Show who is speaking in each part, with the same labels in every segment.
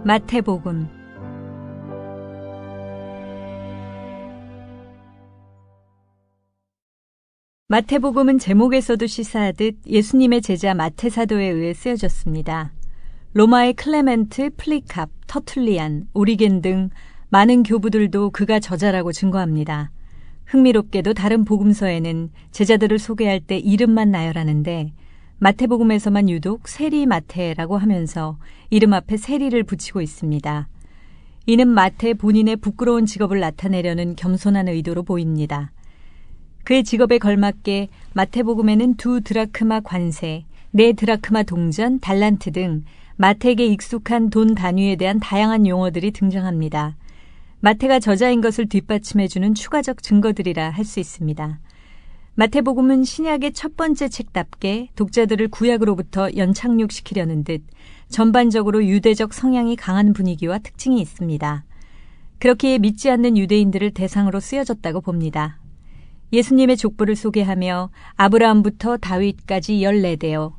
Speaker 1: 마태복음. 마태복음은 제목에서도 시사하듯 예수님의 제자 마태 사도에 의해 쓰여졌습니다. 로마의 클레멘트, 플리캅, 터툴리안, 오리겐 등 많은 교부들도 그가 저자라고 증거합니다. 흥미롭게도 다른 복음서에는 제자들을 소개할 때 이름만 나열하는데 마태복음에서만 유독 세리 마태라고 하면서 이름 앞에 세리를 붙이고 있습니다. 이는 마태 본인의 부끄러운 직업을 나타내려는 겸손한 의도로 보입니다. 그의 직업에 걸맞게 마태복음에는 2 드라크마 관세, 4 드라크마 동전, 달란트 등 마태에게 익숙한 돈 단위에 대한 다양한 용어들이 등장합니다. 마태가 저자인 것을 뒷받침해주는 추가적 증거들이라 할 수 있습니다. 마태복음은 신약의 첫 번째 책답게 독자들을 구약으로부터 연착륙시키려는 듯 전반적으로 유대적 성향이 강한 분위기와 특징이 있습니다. 그렇기에 믿지 않는 유대인들을 대상으로 쓰여졌다고 봅니다. 예수님의 족보를 소개하며 아브라함부터 다윗까지 14대요,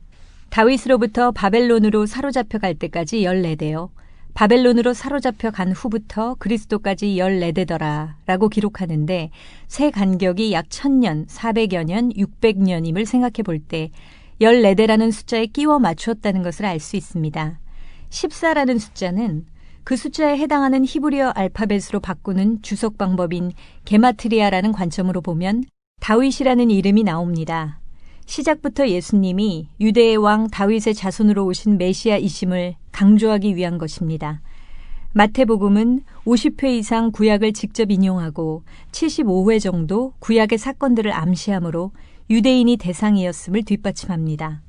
Speaker 1: 다윗으로부터 바벨론으로 사로잡혀 갈 때까지 14대요, 바벨론으로 사로잡혀 간 후부터 그리스도까지 14대더라 라고 기록하는데 세 간격이 약 1000년, 400여 년, 600년임을 생각해 볼 때 14대라는 숫자에 끼워 맞추었다는 것을 알 수 있습니다. 14라는 숫자는 그 숫자에 해당하는 히브리어 알파벳으로 바꾸는 주석 방법인 게마트리아라는 관점으로 보면 다윗이라는 이름이 나옵니다. 시작부터 예수님이 유대의 왕 다윗의 자손으로 오신 메시아이심을 강조하기 위한 것입니다. 마태복음은 50회 이상 구약을 직접 인용하고 75회 정도 구약의 사건들을 암시하므로 유대인이 대상이었음을 뒷받침합니다.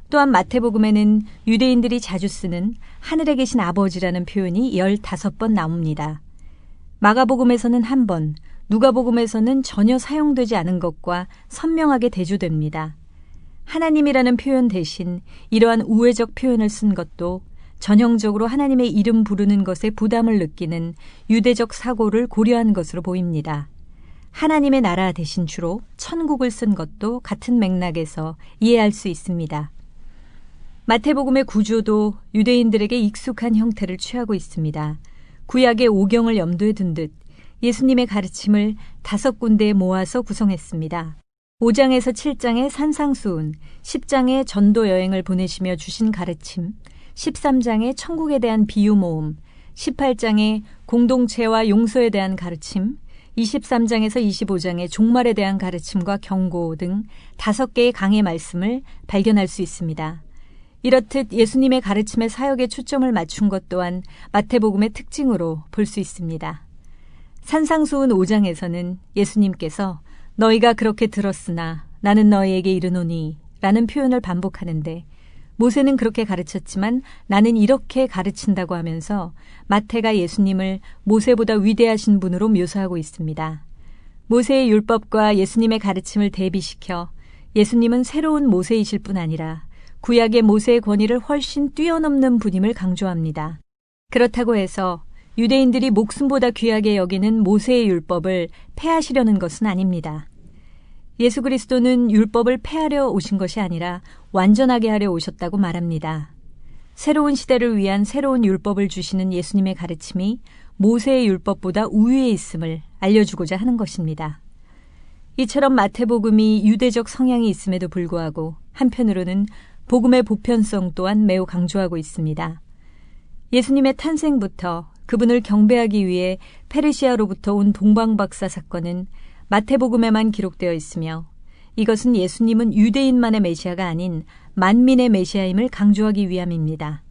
Speaker 1: 또한 마태복음에는 유대인들이 자주 쓰는 하늘에 계신 아버지라는 표현이 15번 나옵니다. 마가복음에서는 1번, 누가복음에서는 전혀 사용되지 않은 것과 선명하게 대조됩니다. 하나님이라는 표현 대신 이러한 우회적 표현을 쓴 것도 전형적으로 하나님의 이름 부르는 것에 부담을 느끼는 유대적 사고를 고려한 것으로 보입니다. 하나님의 나라 대신 주로 천국을 쓴 것도 같은 맥락에서 이해할 수 있습니다. 마태복음의 구조도 유대인들에게 익숙한 형태를 취하고 있습니다. 구약의 오경을 염두에 둔 듯 예수님의 가르침을 5군데에 모아서 구성했습니다. 5장에서 7장의 산상수훈, 10장의 전도 여행을 보내시며 주신 가르침, 13장의 천국에 대한 비유 모음, 18장의 공동체와 용서에 대한 가르침, 23장에서 25장의 종말에 대한 가르침과 경고 등 5개의 강의 말씀을 발견할 수 있습니다. 이렇듯 예수님의 가르침의 사역에 초점을 맞춘 것 또한 마태복음의 특징으로 볼 수 있습니다. 산상수훈 5장에서는 예수님께서 너희가 그렇게 들었으나 나는 너희에게 이르노니 라는 표현을 반복하는데 모세는 그렇게 가르쳤지만 나는 이렇게 가르친다고 하면서 마태가 예수님을 모세보다 위대하신 분으로 묘사하고 있습니다. 모세의 율법과 예수님의 가르침을 대비시켜 예수님은 새로운 모세이실 뿐 아니라 구약의 모세의 권위를 훨씬 뛰어넘는 분임을 강조합니다. 그렇다고 해서 유대인들이 목숨보다 귀하게 여기는 모세의 율법을 폐하시려는 것은 아닙니다. 예수 그리스도는 율법을 폐하려 오신 것이 아니라 완전하게 하려 오셨다고 말합니다. 새로운 시대를 위한 새로운 율법을 주시는 예수님의 가르침이 모세의 율법보다 우위에 있음을 알려주고자 하는 것입니다. 이처럼 마태복음이 유대적 성향이 있음에도 불구하고 한편으로는 복음의 보편성 또한 매우 강조하고 있습니다. 예수님의 탄생부터 그분을 경배하기 위해 페르시아로부터 온 동방박사 사건은 마태복음에만 기록되어 있으며 이것은 예수님은 유대인만의 메시아가 아닌 만민의 메시아임을 강조하기 위함입니다.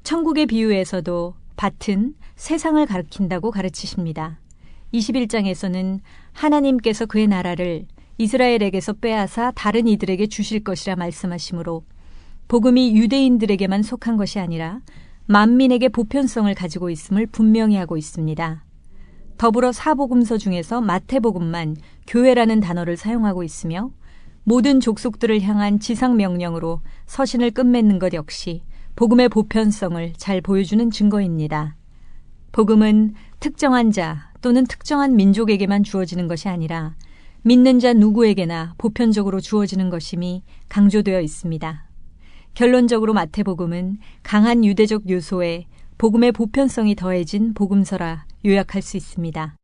Speaker 1: 천국의 비유에서도 밭은 세상을 가리킨다고 가르치십니다. 21장에서는 하나님께서 그의 나라를 이스라엘에게서 빼앗아 다른 이들에게 주실 것이라 말씀하시므로 복음이 유대인들에게만 속한 것이 아니라 만민에게 보편성을 가지고 있음을 분명히 하고 있습니다. 더불어 사복음서 중에서 마태복음만 교회라는 단어를 사용하고 있으며 모든 족속들을 향한 지상명령으로 서신을 끝맺는 것 역시 복음의 보편성을 잘 보여주는 증거입니다. 복음은 특정한 자 또는 특정한 민족에게만 주어지는 것이 아니라 믿는 자 누구에게나 보편적으로 주어지는 것임이 강조되어 있습니다. 결론적으로 마태복음은 강한 유대적 요소에 복음의 보편성이 더해진 복음서라 요약할 수 있습니다.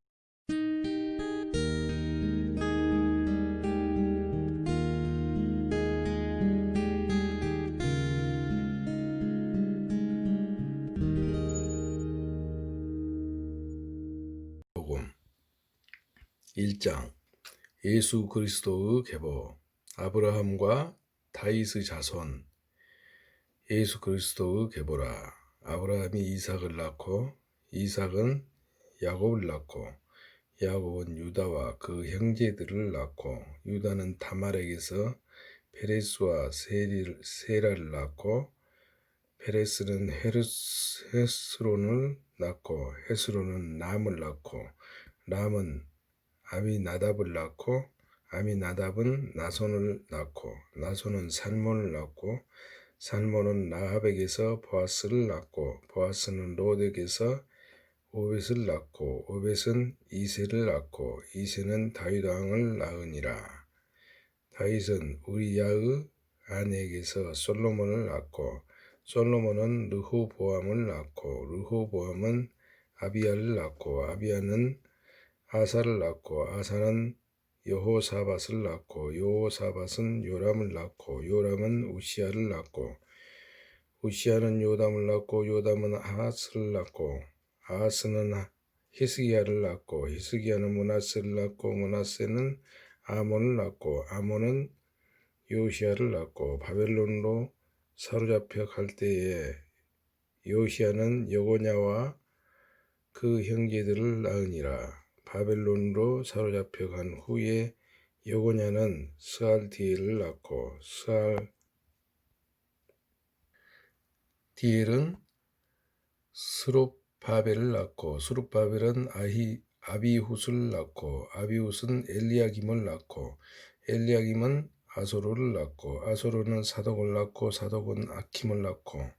Speaker 2: 복음 1장 예수 그리스도의 계보 아브라함과 다윗의 자손. 예수 그리스도의 계보라. 아브라함이 이삭을 낳고 이삭은 야곱을 낳고 야곱은 유다와 그 형제들을 낳고 유다는 다말에게서 페레스와 세라를 낳고 페레스는 헤스론을 낳고 헤스론은 람을 낳고 람은 아미나답을 낳고 아미나답은 나손을 낳고 나손은 살몬을 낳고 살몬은 라합에게서 보아스를 낳고 보아스는 롯에게서 오벳을 낳고 오벳은 이새를 낳고 이새는 다윗 왕을 낳으니라. 다윗은 우리야의 아내에게서 솔로몬을 낳고 솔로몬은 르호보암을 낳고 르호보암은 아비야를 낳고 아비야는 아사를 낳고 아사는 여호사밧을 낳고 여호사밧은 요람을 낳고 요람은 우시야를 낳고 우시야는 요담을 낳고 요담은 아하스를 낳고 아하스는 히스기야를 낳고 히스기야는 므낫세를 낳고 므낫세는 아몬을 낳고 아몬은 요시야를 낳고 바벨론으로 사로잡혀 갈 때에 요시야는 여고냐와 그 형제들을 낳으니라. 바벨론으로 사로잡혀 간 후에 여고냐는 스알디엘을 낳고 스알디엘은 스룹바벨을 낳고 스룹바벨은 아비훗을 낳고 아비훗은 엘리야김을 낳고 엘리야김은 아소르를 낳고 아소르는 사독을 낳고 사독은 아킴을 낳고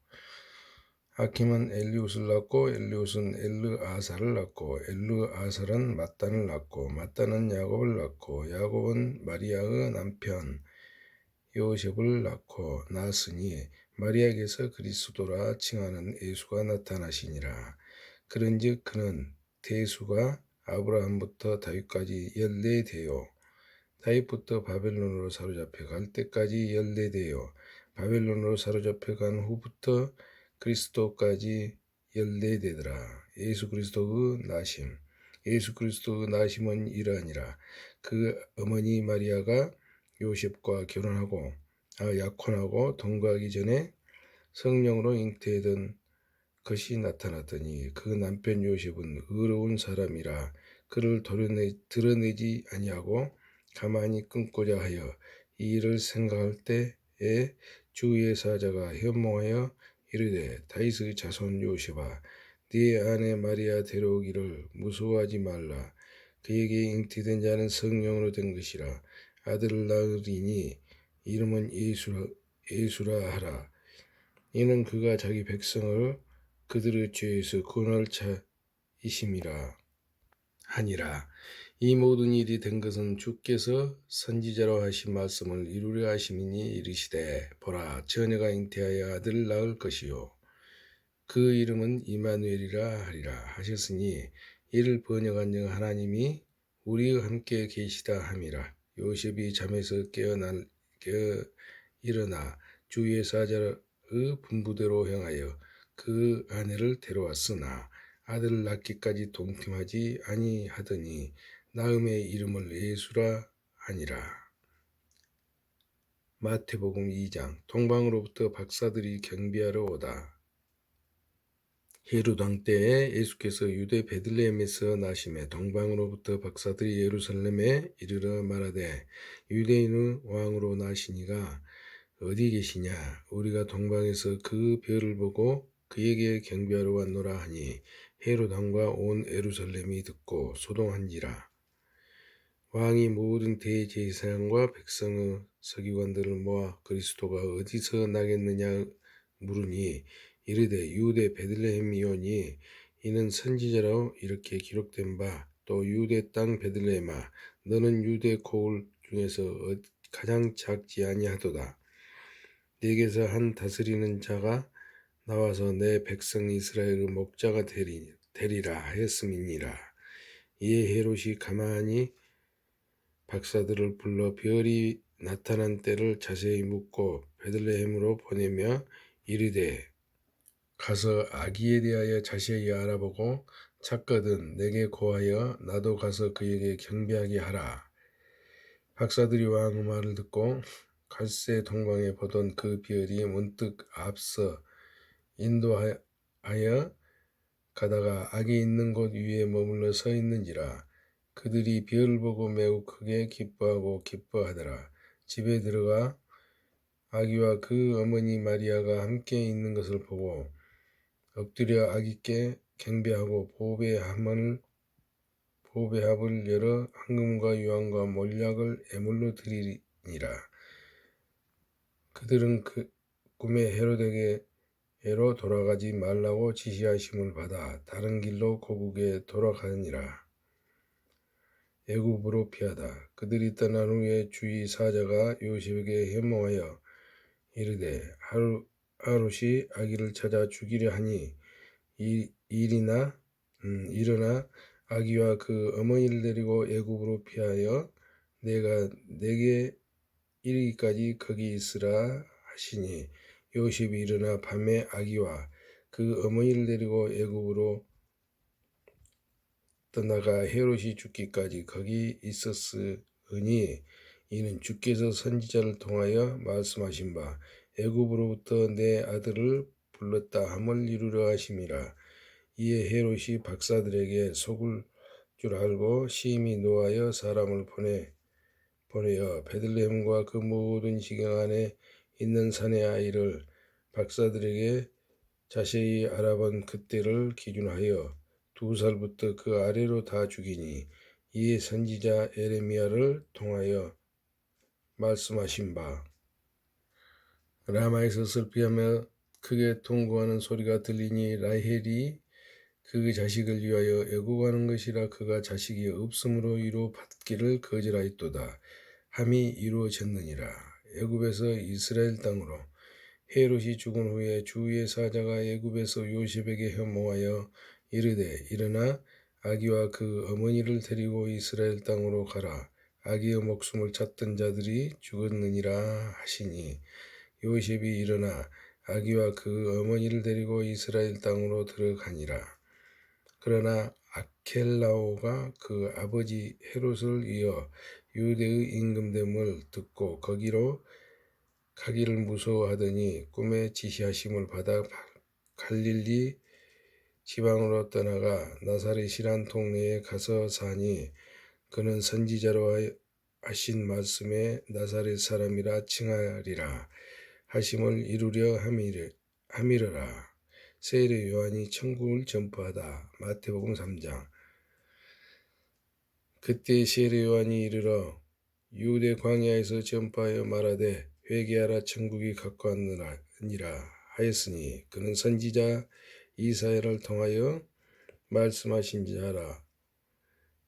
Speaker 2: 아킴은 엘리훗을 낳고 엘리훗은 엘르아사를 낳고 엘르아살은 mat단을 낳고 mat단은 야곱을 낳고 야곱은 마리아의 남편 요셉을 낳고 낳았으니 마리아에게서 그리스도라 칭하는 예수가 나타나시니라. 그런즉 그는 대수가 아브라함부터 다윗까지 14대요 다윗부터 바벨론으로 사로잡혀 갈 때까지 14대요 바벨론으로 사로잡혀 간 후부터 그리스도까지 14대더라. 예수 그리스도의 나심. 예수 그리스도의 나심은 이러하니라. 그 어머니 마리아가 요셉과 결혼하고 약혼하고 동거하기 전에 성령으로 잉태된 것이 나타났더니 그 남편 요셉은 의로운 사람이라 그를 드러내지 아니하고 가만히 끊고자 하여 이 일을 생각할 때에 주의 사자가 현몽하여 이르되 다윗의 자손 요셉아 네 아내 마리아 데려오기를 무서워하지 말라. 그에게 잉태된 자는 성령으로 된 것이라. 아들을 낳으리니 이름은 예수라 하라. 이는 그가 자기 백성을 그들의 죄에서 구원할 자이심이라 하니라. 이 모든 일이 된 것은 주께서 선지자로 하신 말씀을 이루려 하심이니 이르시되 보라 처녀가 잉태하여 아들을 낳을 것이요 그 이름은 이마누엘이라 하리라 하셨으니 이를 번역한 영 하나님이 우리와 함께 계시다 함이라. 요셉이 잠에서 깨어 일어나 주의 사자의 분부대로 행하여 그 아내를 데려왔으나 아들을 낳기까지 동침하지 아니하더니 낳음의 이름을 예수라 하니라. 마태복음 2장. 동방으로부터 박사들이 경비하러 오다. 헤롯 왕 때에 예수께서 유대 베들레헴에서 나심에 동방으로부터 박사들이 예루살렘에 이르러 말하되 유대인의 왕으로 나시니가 어디 계시냐? 우리가 동방에서 그 별을 보고 그에게 경배하러 왔노라 하니 헤롯 왕과 온 예루살렘이 듣고 소동한지라. 왕이 모든 대제사장과 백성의 서기관들을 모아 그리스도가 어디서 나겠느냐 물으니 이르되 유대 베들레헴이오니 이는 선지자로 이렇게 기록된 바 또 유대 땅 베들레헴아 너는 유대 고을 중에서 가장 작지 아니하도다. 네게서 한 다스리는 자가 나와서 내 백성 이스라엘의 목자가 되리라 하였음이니라. 이에 헤롯이 가만히 박사들을 불러 별이 나타난 때를 자세히 묻고 베들레헴으로 보내며 이르되 가서 아기에 대하여 자세히 알아보고 찾거든 내게 고하여 나도 가서 그에게 경배하게 하라. 박사들이 왕의 말을 듣고 갈새 동방에 보던 그 별이 문득 앞서 인도하여 가다가 아기 있는 곳 위에 머물러 서 있는지라. 그들이 별을 보고 매우 크게 기뻐하더라. 집에 들어가 아기와 그 어머니 마리아가 함께 있는 것을 보고 엎드려 아기께 경배하고 보배합을 열어 황금과 유황과 몰약을 애물로 드리니라. 그들은 그 꿈에 헤로데게로 돌아가지 말라고 지시하심을 받아 다른 길로 고국에 돌아가니라. 애굽으로 피하다. 그들이 떠난 후에 주의 사자가 요셉에게 현몽하여 이르되 하룻이 아기를 찾아 죽이려 하니 일어나 아기와 그 어머니를 데리고 애굽으로 피하여 내가 내게 이르기까지 거기 있으라 하시니 요셉이 일어나 밤에 아기와 그 어머니를 데리고 애굽으로 떠나가 헤롯이 죽기까지 거기 있었으니 이는 주께서 선지자를 통하여 말씀하신 바 애굽으로부터 내 아들을 불렀다 함을 이루려 하심이라. 이에 헤롯이 박사들에게 속을 줄 알고 심히 노하여 사람을 보내어 베들레헴과 그 모든 지경 안에 있는 산의 아이를 박사들에게 자세히 알아본 그때를 기준하여 2살부터 그 아래로 다 죽이니 이에 선지자 에레미야를 통하여 말씀하신 바 라마에서 슬피하며 크게 통곡하는 소리가 들리니 라헬이 그 자식을 위하여 애국하는 것이라. 그가 자식이 없으므로 이루 받기를 거절하였도다 함이 이루어졌느니라. 애굽에서 이스라엘 땅으로 헤롯이 죽은 후에 주의 사자가 애굽에서 요셉에게 현몽하여 이르되 일어나 아기와 그 어머니를 데리고 이스라엘 땅으로 가라. 아기의 목숨을 찾던 자들이 죽었느니라 하시니 요셉이 일어나 아기와 그 어머니를 데리고 이스라엘 땅으로 들어가니라. 그러나 아켈라오가 그 아버지 헤롯을 이어 유대의 임금됨을 듣고 거기로 가기를 무서워하더니 꿈에 지시하심을 받아 갈릴리 지방으로 떠나가 나사렛이란 동네에 가서 사니 그는 선지자로 하신 말씀에 나사렛 사람이라 칭하리라 하심을 이루려 함이러라. 세례 요한이 천국을 전파하다. 마태복음 3장. 그때 세례 요한이 이르러 유대 광야에서 전파하여 말하되 회개하라 천국이 가까웠느니라 하였으니 그는 선지자 이사야를 통하여 말씀하신 자라.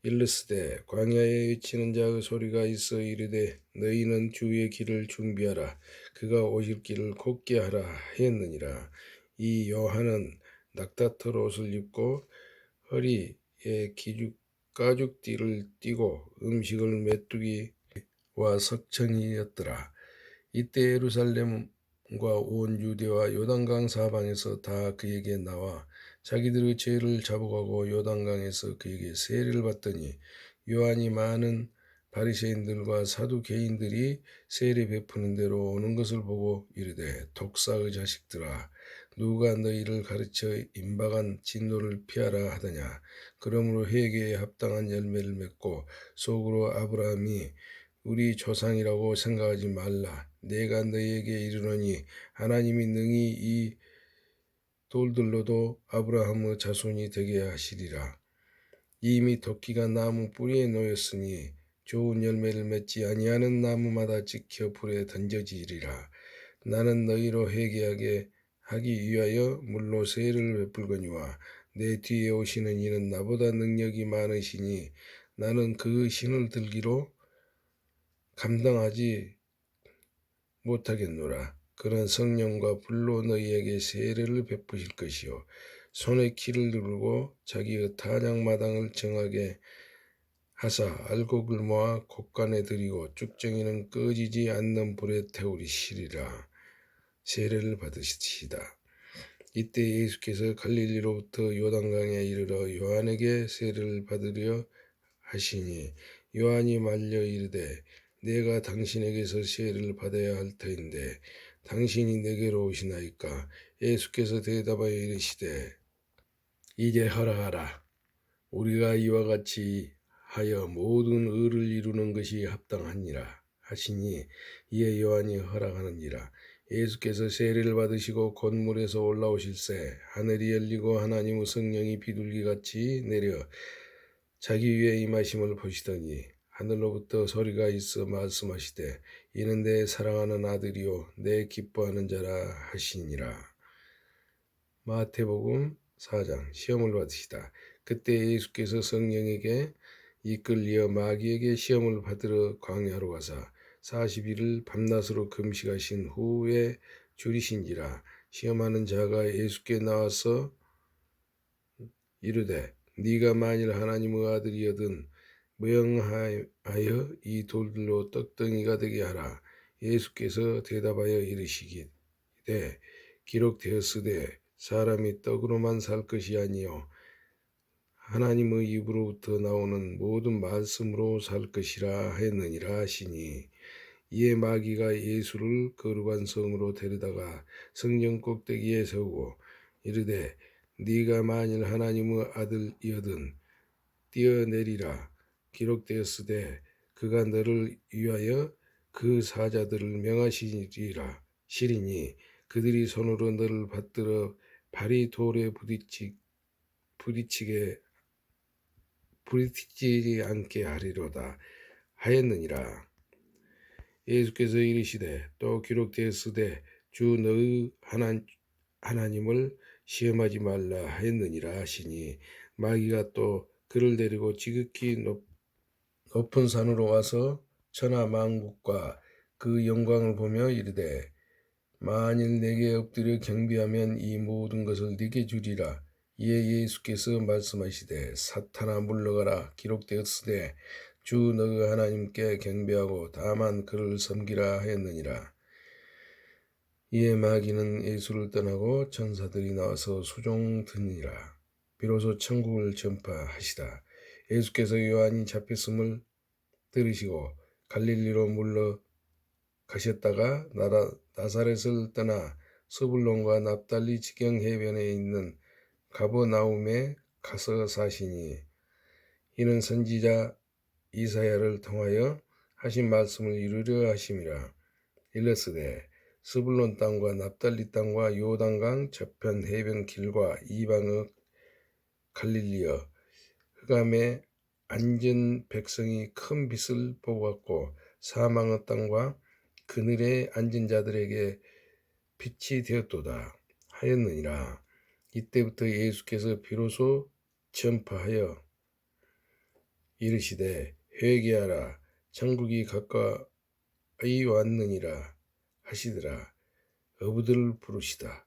Speaker 2: 일렀으되 광야에 외치는 자의 소리가 있어 이르되 너희는 주의 길을 준비하라 그가 오실 길을 곧게 하라 하였느니라. 이 요한은 낙타털 옷을 입고 허리에 가죽띠를 띠고 음식을 메뚜기와 석청이었더라. 이때 예루살렘과 온 유대와 요단강 사방에서 다 그에게 나와 자기들의 죄를 잡아가고 요단강에서 그에게 세례를 받더니 요한이 많은 바리새인들과 사두개인들이 세례 베푸는 대로 오는 것을 보고 이르되 독사의 자식들아 누가 너희를 가르쳐 임박한 진노를 피하라 하더냐. 그러므로 회개에 합당한 열매를 맺고 속으로 아브라함이 우리 조상이라고 생각하지 말라. 내가 너희에게 이르노니 하나님이 능히 이 돌들로도 아브라함의 자손이 되게 하시리라. 이미 도끼가 나무 뿌리에 놓였으니 좋은 열매를 맺지 아니하는 나무마다 찍혀 불에 던져지리라. 나는 너희로 회개하게 하기 위하여 물로 세례를 베풀거니와 내 뒤에 오시는 이는 나보다 능력이 많으시니 나는 그 신을 들기로 감당하지 못하겠노라. 그는 성령과 불로 너희에게 세례를 베푸실 것이요 손에 키를 누르고 자기의 타작마당을 정하게 하사 알곡을 모아 곳간에 들이고 쭉정이는 꺼지지 않는 불에 태우리시리라. 세례를 받으시다. 이때 예수께서 갈릴리로부터 요단강에 이르러 요한에게 세례를 받으려 하시니 요한이 말려 이르되 내가 당신에게서 세례를 받아야 할 터인데 당신이 내게로 오시나이까. 예수께서 대답하여 이르시되 이제 허락하라. 우리가 이와 같이 하여 모든 의를 이루는 것이 합당하니라 하시니 이에 요한이 허락하느니라. 예수께서 세례를 받으시고 곧 물에서 올라오실새 하늘이 열리고 하나님의 성령이 비둘기같이 내려 자기 위에 임하심을 보시더니 하늘로부터 소리가 있어 말씀하시되 이는 내 사랑하는 아들이요 내 기뻐하는 자라 하시니라. 마태복음 4장. 시험을 받으시다. 그때 예수께서 성령에게 이끌리어 마귀에게 시험을 받으러 광야로 가사 40일을 밤낮으로 금식하신 후에 줄이신지라. 시험하는 자가 예수께 나와서 이르되 네가 만일 하나님의 아들이거든 명하여 이 돌들로 떡덩이가 되게 하라. 예수께서 대답하여 이르시기를 기록되었으되 사람이 떡으로만 살 것이 아니요 하나님의 입으로부터 나오는 모든 말씀으로 살 것이라 하였느니라 하시니 이에 마귀가 예수를 거룩한 성으로 데려다가 성전 꼭대기에 세우고 이르되 네가 만일 하나님의 아들이거든 뛰어내리라. 기록되었으되 그가 너를 위하여 그 사자들을 명하시리라. 시리니 그들이 손으로 너를 받들어 발이 돌에 부딪히지 않게 하리로다 하였느니라. 예수께서 이르시되 또 기록되었으되 주 너의 하나님을 시험하지 말라 하였느니라 하시니 마귀가 또 그를 데리고 지극히 높은 산으로 와서 천하 만국과 그 영광을 보며 이르되 만일 내게 엎드려 경배하면 이 모든 것을 네게 주리라. 이에 예수께서 말씀하시되 사탄아 물러가라. 기록되었으되 주 너의 하나님께 경배하고 다만 그를 섬기라 하였느니라. 이에 마귀는 예수를 떠나고 천사들이 나와서 수종드니라. 비로소 천국을 전파하시다. 예수께서 요한이 잡혔음을 들으시고 갈릴리로 물러가셨다가 나사렛을 떠나 스불론과 납달리 지경 해변에 있는 가버나움에 가서 사시니 이는 선지자 이사야를 통하여 하신 말씀을 이루려 하심이라. 일렀으되 스불론 땅과 납달리 땅과 요단강 저편 해변 길과 이방의 갈릴리여 흑암에 앉은 백성이 큰 빛을 보았고 사망의 땅과 그늘에 앉은 자들에게 빛이 되었도다 하였느니라. 이때부터 예수께서 비로소 전파하여 이르시되 회개하라 천국이 가까이 왔느니라 하시더라. 어부들을 부르시다.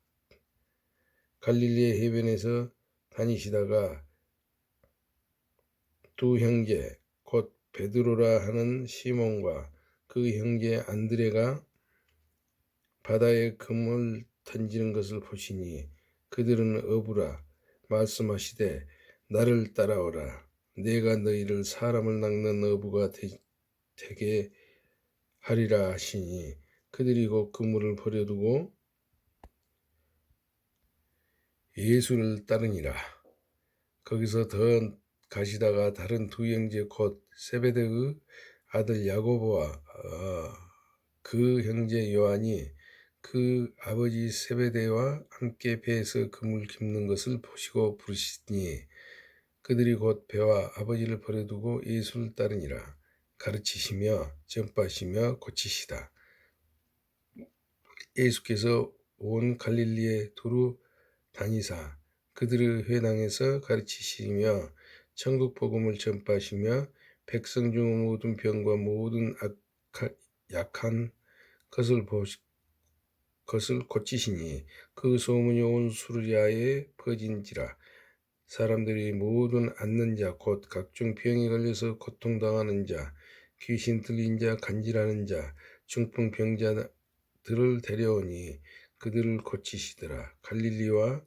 Speaker 2: 갈릴리의 해변에서 다니시다가 두 형제 곧 베드로라 하는 시몬과 그 형제 안드레가 바다에 금을 던지는 것을 보시니 그들은 어부라. 말씀하시되 나를 따라오라. 내가 너희를 사람을 낚는 어부가 되게 하리라 하시니 그들이 곧 그물을 버려두고 예수를 따르니라. 거기서 더 가시다가 다른 두 형제 곧 세베대의 아들 야고보와 그 형제 요한이 그 아버지 세베대와 함께 배에서 그물 깁는 것을 보시고 부르시니 그들이 곧 배와 아버지를 버려두고 예수를 따르니라. 가르치시며 전파하시며 고치시다. 예수께서 온 갈릴리에 두루 다니사 그들의 회당에서 가르치시며 천국 복음을 전파하시며 백성 중 모든 병과 모든 약한 것을 것을 고치시니 그 소문이 온 수르야에 퍼진지라. 사람들이 모든 앓는 자 곧 각종 병에 걸려서 고통당하는 자, 귀신 들린 자, 간질하는 자, 중풍 병자들을 데려오니 그들을 고치시더라. 갈릴리와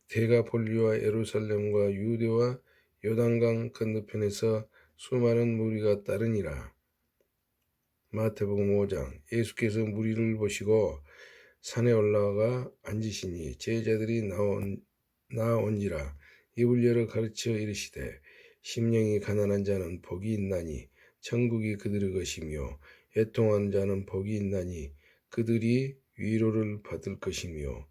Speaker 2: 데가볼리와 예루살렘과 유대와 요단강 건너편에서 수많은 무리가 따르니라. 마태복음 5장. 예수께서 무리를 보시고 산에 올라가 앉으시니 제자들이 나온지라. 입을 열어 가르쳐 이르시되 심령이 가난한 자는 복이 있나니 천국이 그들의 것이며 애통하는 자는 복이 있나니 그들이 위로를 받을 것이며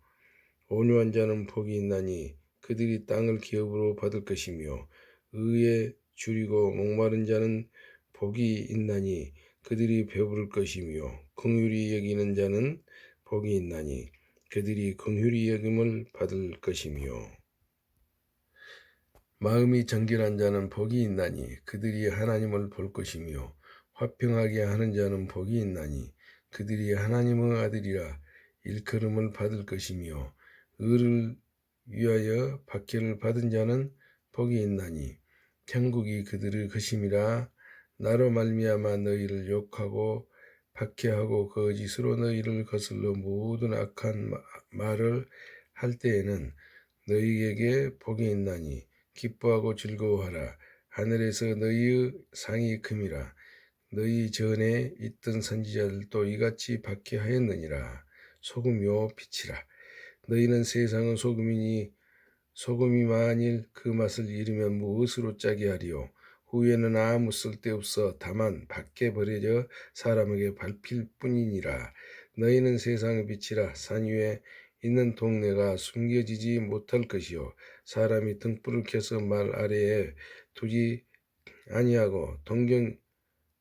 Speaker 2: 온유한 자는 복이 있나니 그들이 땅을 기업으로 받을 것이며 의에 줄이고 목마른 자는 복이 있나니 그들이 배부를 것이며 긍휼히 여기는 자는 복이 있나니 그들이 긍휼히 여김을 받을 것이며 마음이 정결한 자는 복이 있나니 그들이 하나님을 볼 것이며 화평하게 하는 자는 복이 있나니 그들이 하나님의 아들이라 일컬음을 받을 것이며 의를 위하여 박해를 받은 자는 복이 있나니 천국이 그들의 것임이라. 나로 말미암아 너희를 욕하고 박해하고 거짓으로 너희를 거슬러 모든 악한 말을 할 때에는 너희에게 복이 있나니 기뻐하고 즐거워하라. 하늘에서 너희의 상이 큼이라. 너희 전에 있던 선지자들도 이같이 박해하였느니라. 소금이요 빛이라. 너희는 세상의 소금이니 소금이 만일 그 맛을 잃으면 무엇으로 짜게 하리요. 후에는 아무 쓸데없어 다만 밖에 버려져 사람에게 밟힐 뿐이니라. 너희는 세상의 빛이라. 산 위에 있는 동네가 숨겨지지 못할 것이요 사람이 등불을 켜서 말 아래에 두지 아니하고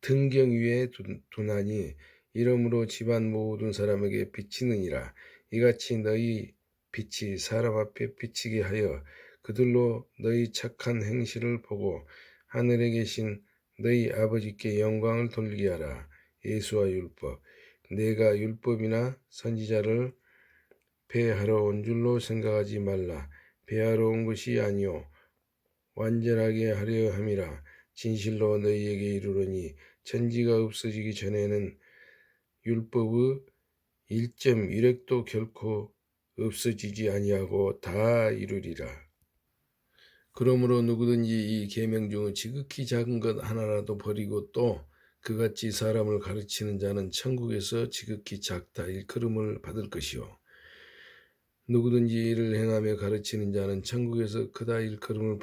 Speaker 2: 등경 위에 두나니 이러므로 집안 모든 사람에게 비치느니라. 이같이 너희 빛이 사람 앞에 비치게 하여 그들로 너희 착한 행실을 보고 하늘에 계신 너희 아버지께 영광을 돌리게 하라. 예수와 율법. 내가 율법이나 선지자를 폐하러 온 줄로 생각하지 말라. 폐하러 온 것이 아니요 완전하게 하려 함이라. 진실로 너희에게 이르노니 천지가 없어지기 전에는 율법의 1.1획도 결코 없어지지 아니하고 다 이루리라. 그러므로 누구든지 이 계명 중에 지극히 작은 것 하나라도 버리고 또 그같이 사람을 가르치는 자는 천국에서 지극히 작다 일컬음을 받을 것이요 누구든지 이를 행하며 가르치는 자는 천국에서 크다 일컬음을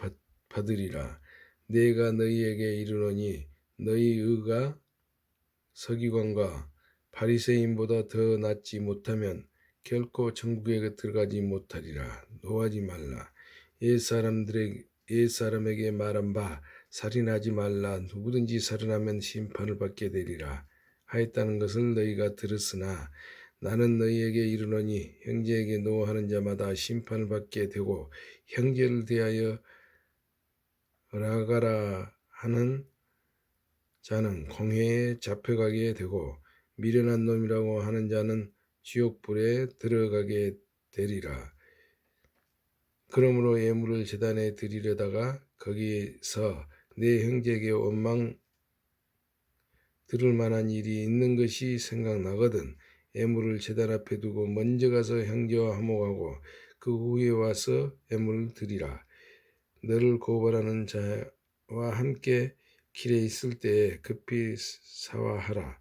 Speaker 2: 받으리라. 내가 너희에게 이르노니 너희 의가 서기관과 바리새인보다 더 낫지 못하면 결코 천국에 들어가지 못하리라. 노하지 말라. 옛사람에게 말한 바 살인하지 말라. 누구든지 살인하면 심판을 받게 되리라 하였다는 것을 너희가 들었으나 나는 너희에게 이르노니 형제에게 노하는 자마다 심판을 받게 되고 형제를 대하여 라가라 하는 자는 공회에 잡혀가게 되고 미련한 놈이라고 하는 자는 지옥불에 들어가게 되리라. 그러므로 예물을 제단에 드리려다가 거기서 내 형제에게 원망 들을 만한 일이 있는 것이 생각나거든 예물을 제단 앞에 두고 먼저 가서 형제와 화목하고 그 후에 와서 예물을 드리라. 너를 고발하는 자와 함께 길에 있을 때에 급히 사화하라.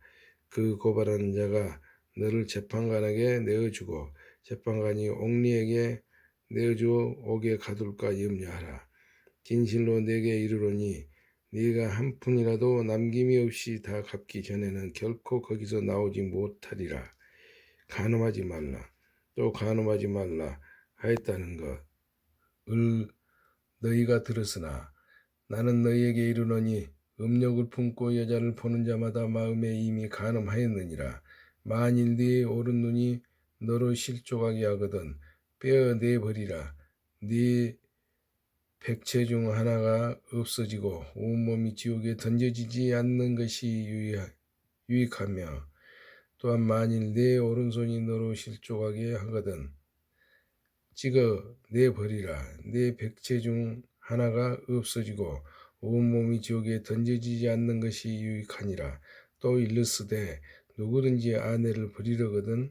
Speaker 2: 그 고발하는 자가 너를 재판관에게 내어주고 재판관이 옥리에게 내어주어 옥에 가둘까 염려하라. 진실로 내게 이르노니 네가 한 푼이라도 남김이 없이 다 갚기 전에는 결코 거기서 나오지 못하리라. 간음하지 말라. 또 간음하지 말라 하였다는 것을 너희가 들었으나 나는 너희에게 이르노니 음욕을 품고 여자를 보는 자마다 마음에 이미 간음하였느니라. 만일 네 오른 눈이 너로 실족하게 하거든 빼어내버리라. 네 백체 중 하나가 없어지고 온몸이 지옥에 던져지지 않는 것이 유익하며 또한 만일 내 오른손이 너로 실족하게 하거든 찍어 내버리라. 내 백체 중 하나가 없어지고 온몸이 지옥에 던져지지 않는 것이 유익하니라. 또 일렀으되 누구든지 아내를 버리려거든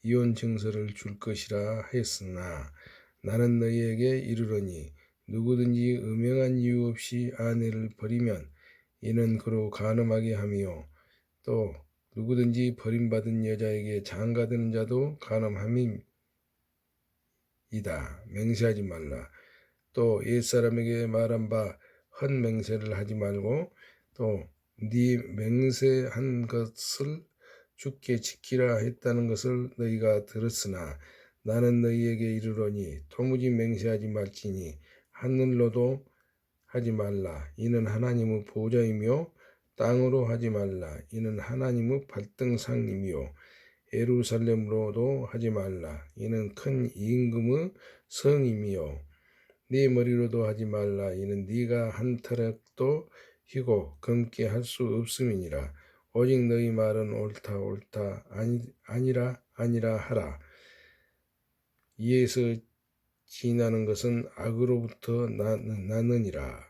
Speaker 2: 이혼 증서를 줄 것이라 하였으나 나는 너희에게 이르노니 누구든지 음행한 이유 없이 아내를 버리면 이는 그로 간음하게 함이요 또 누구든지 버림받은 여자에게 장가드는 자도 간음함이다. 맹세하지 말라. 또 옛사람에게 말한 바 헛맹세를 하지 말고 또 네 맹세한 것을 주께 지키라 했다는 것을 너희가 들었으나 나는 너희에게 이르노니 도무지 맹세하지 말지니 하늘로도 하지 말라. 이는 하나님의 보좌이며 땅으로 하지 말라. 이는 하나님의 발등상이며 예루살렘으로도 하지 말라. 이는 큰 임금의 성이며 네 머리로도 하지 말라. 이는 네가 한 타락도 희고 검게 할 수 없음이니라. 오직 너희 말은 옳다 옳다 아니라 아니라 하라. 이에서 지나는 것은 악으로부터 나느니라.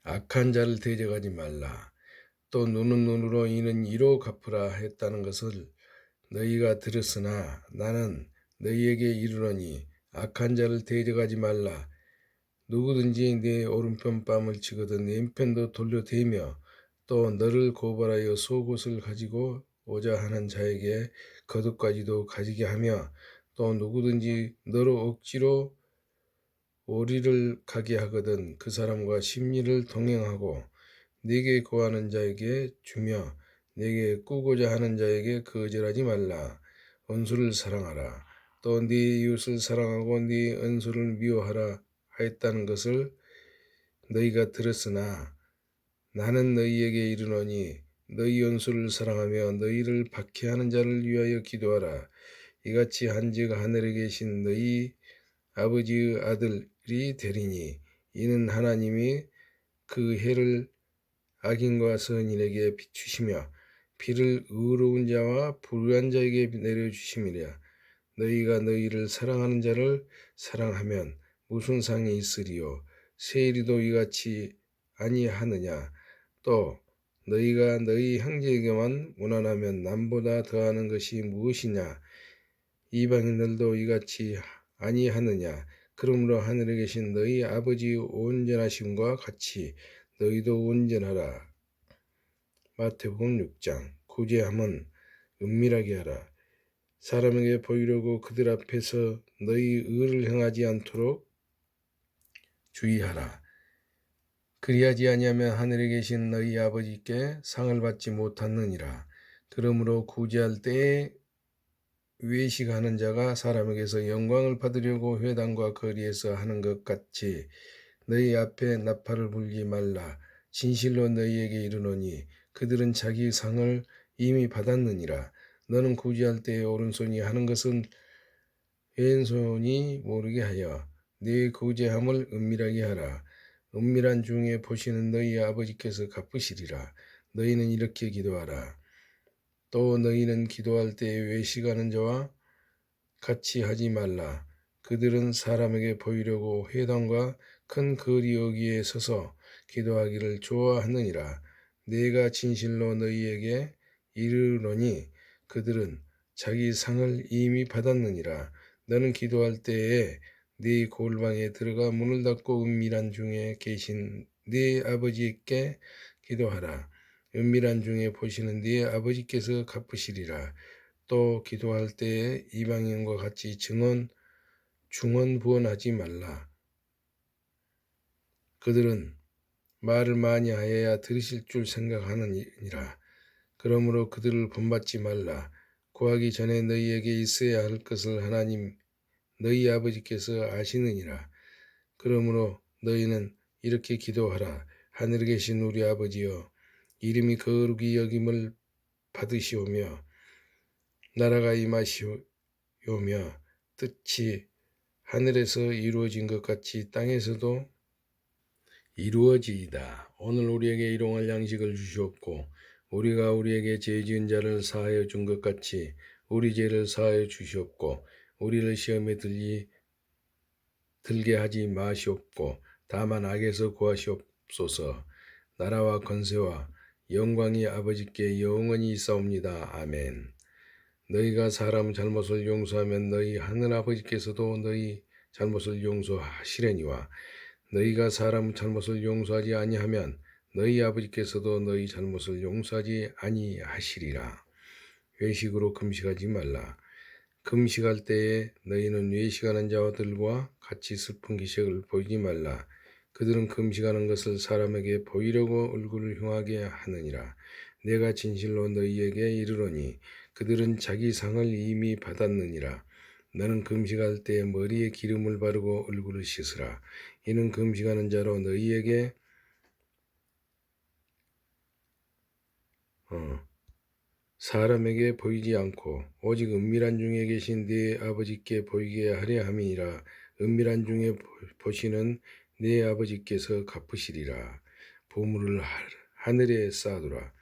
Speaker 2: 악한 자를 대적하지 말라. 또 눈은 눈으로 이는 이로 갚으라 했다는 것을 너희가 들었으나 나는 너희에게 이르노니 악한 자를 대적하지 말라. 누구든지 네 오른편 뺨을 치거든 왼편도 돌려대며 또 너를 고발하여 속옷을 가지고 오자 하는 자에게 겉옷까지도 가지게 하며 또 누구든지 너로 억지로 오리를 가게 하거든 그 사람과 심리를 동행하고 네게 구하는 자에게 주며 네게 꾸고자 하는 자에게 거절하지 말라. 원수를 사랑하라. 또 네 이웃을 사랑하고 네 원수를 미워하라 하였다는 것을 너희가 들었으나 나는 너희에게 이르노니 너희 원수를 사랑하며 너희를 박해하는 자를 위하여 기도하라. 이같이 한즉 하늘에 계신 너희 아버지의 아들이 되리니 이는 하나님이 그 해를 악인과 선인에게 비추시며 비를 의로운 자와 불의한 자에게 내려주심이라. 너희가 너희를 사랑하는 자를 사랑하면 무슨 상이 있으리요. 세리도 이같이 아니하느냐. 또 너희가 너희 형제에게만 무난하면 남보다 더하는 것이 무엇이냐. 이방인들도 이같이 아니하느냐. 그러므로 하늘에 계신 너희 아버지의 온전하심과 같이 너희도 온전하라. 마태복음 6장. 구제함은 은밀하게 하라. 사람에게 보이려고 그들 앞에서 너희 의를 행하지 않도록 주의하라. 그리하지 아니하면 하늘에 계신 너희 아버지께 상을 받지 못하느니라. 그러므로 구제할 때에 외식하는 자가 사람에게서 영광을 받으려고 회당과 거리에서 하는 것 같이 너희 앞에 나팔을 불지 말라. 진실로 너희에게 이르노니 그들은 자기 상을 이미 받았느니라. 너는 구제할 때에 오른손이 하는 것은 왼손이 모르게 하여 네 구제함을 은밀하게 하라. 은밀한 중에 보시는 너희 아버지께서 갚으시리라. 너희는 이렇게 기도하라. 또 너희는 기도할 때에 외식하는 자와 같이 하지 말라. 그들은 사람에게 보이려고 회당과 큰 거리 여기에 서서 기도하기를 좋아하느니라. 내가 진실로 너희에게 이르노니 그들은 자기 상을 이미 받았느니라. 너는 기도할 때에 네 골방에 들어가 문을 닫고 은밀한 중에 계신 네 아버지께 기도하라. 은밀한 중에 보시는 네 아버지께서 갚으시리라. 또 기도할 때에 이방인과 같이 중언부언하지 말라. 그들은 말을 많이 하여야 들으실 줄 생각하느니라. 그러므로 그들을 본받지 말라. 구하기 전에 너희에게 있어야 할 것을 하나님 너희 아버지께서 아시느니라. 그러므로 너희는 이렇게 기도하라. 하늘에 계신 우리 아버지여, 이름이 거룩히 여김을 받으시오며 나라가 임하시오며 뜻이 하늘에서 이루어진 것 같이 땅에서도 이루어지이다. 오늘 우리에게 일용할 양식을 주시옵고 우리가 우리에게 죄 지은 자를 사하여 준 것 같이 우리 죄를 사하여 주시옵고 우리를 시험에 들게 하지 마시옵고 다만 악에서 구하시옵소서. 나라와 권세와 영광이 아버지께 영원히 있사옵니다. 아멘. 너희가 사람 잘못을 용서하면 너희 하늘 아버지께서도 너희 잘못을 용서하시려니와 너희가 사람 잘못을 용서하지 아니하면 너희 아버지께서도 너희 잘못을 용서하지 아니하시리라. 외식으로 금식하지 말라. 금식할 때에 너희는 외식하는 자들과 같이 슬픈 기색을 보이지 말라. 그들은 금식하는 것을 사람에게 보이려고 얼굴을 흉하게 하느니라. 내가 진실로 너희에게 이르노니 그들은 자기 상을 이미 받았느니라. 너는 금식할 때 머리에 기름을 바르고 얼굴을 씻으라. 이는 금식하는 자로 너희에게 사람에게 보이지 않고 오직 은밀한 중에 계신 네 아버지께 보이게 하려 함이니라. 은밀한 중에 보시는 네 아버지께서 갚으시리라. 보물을 하늘에 쌓아두라.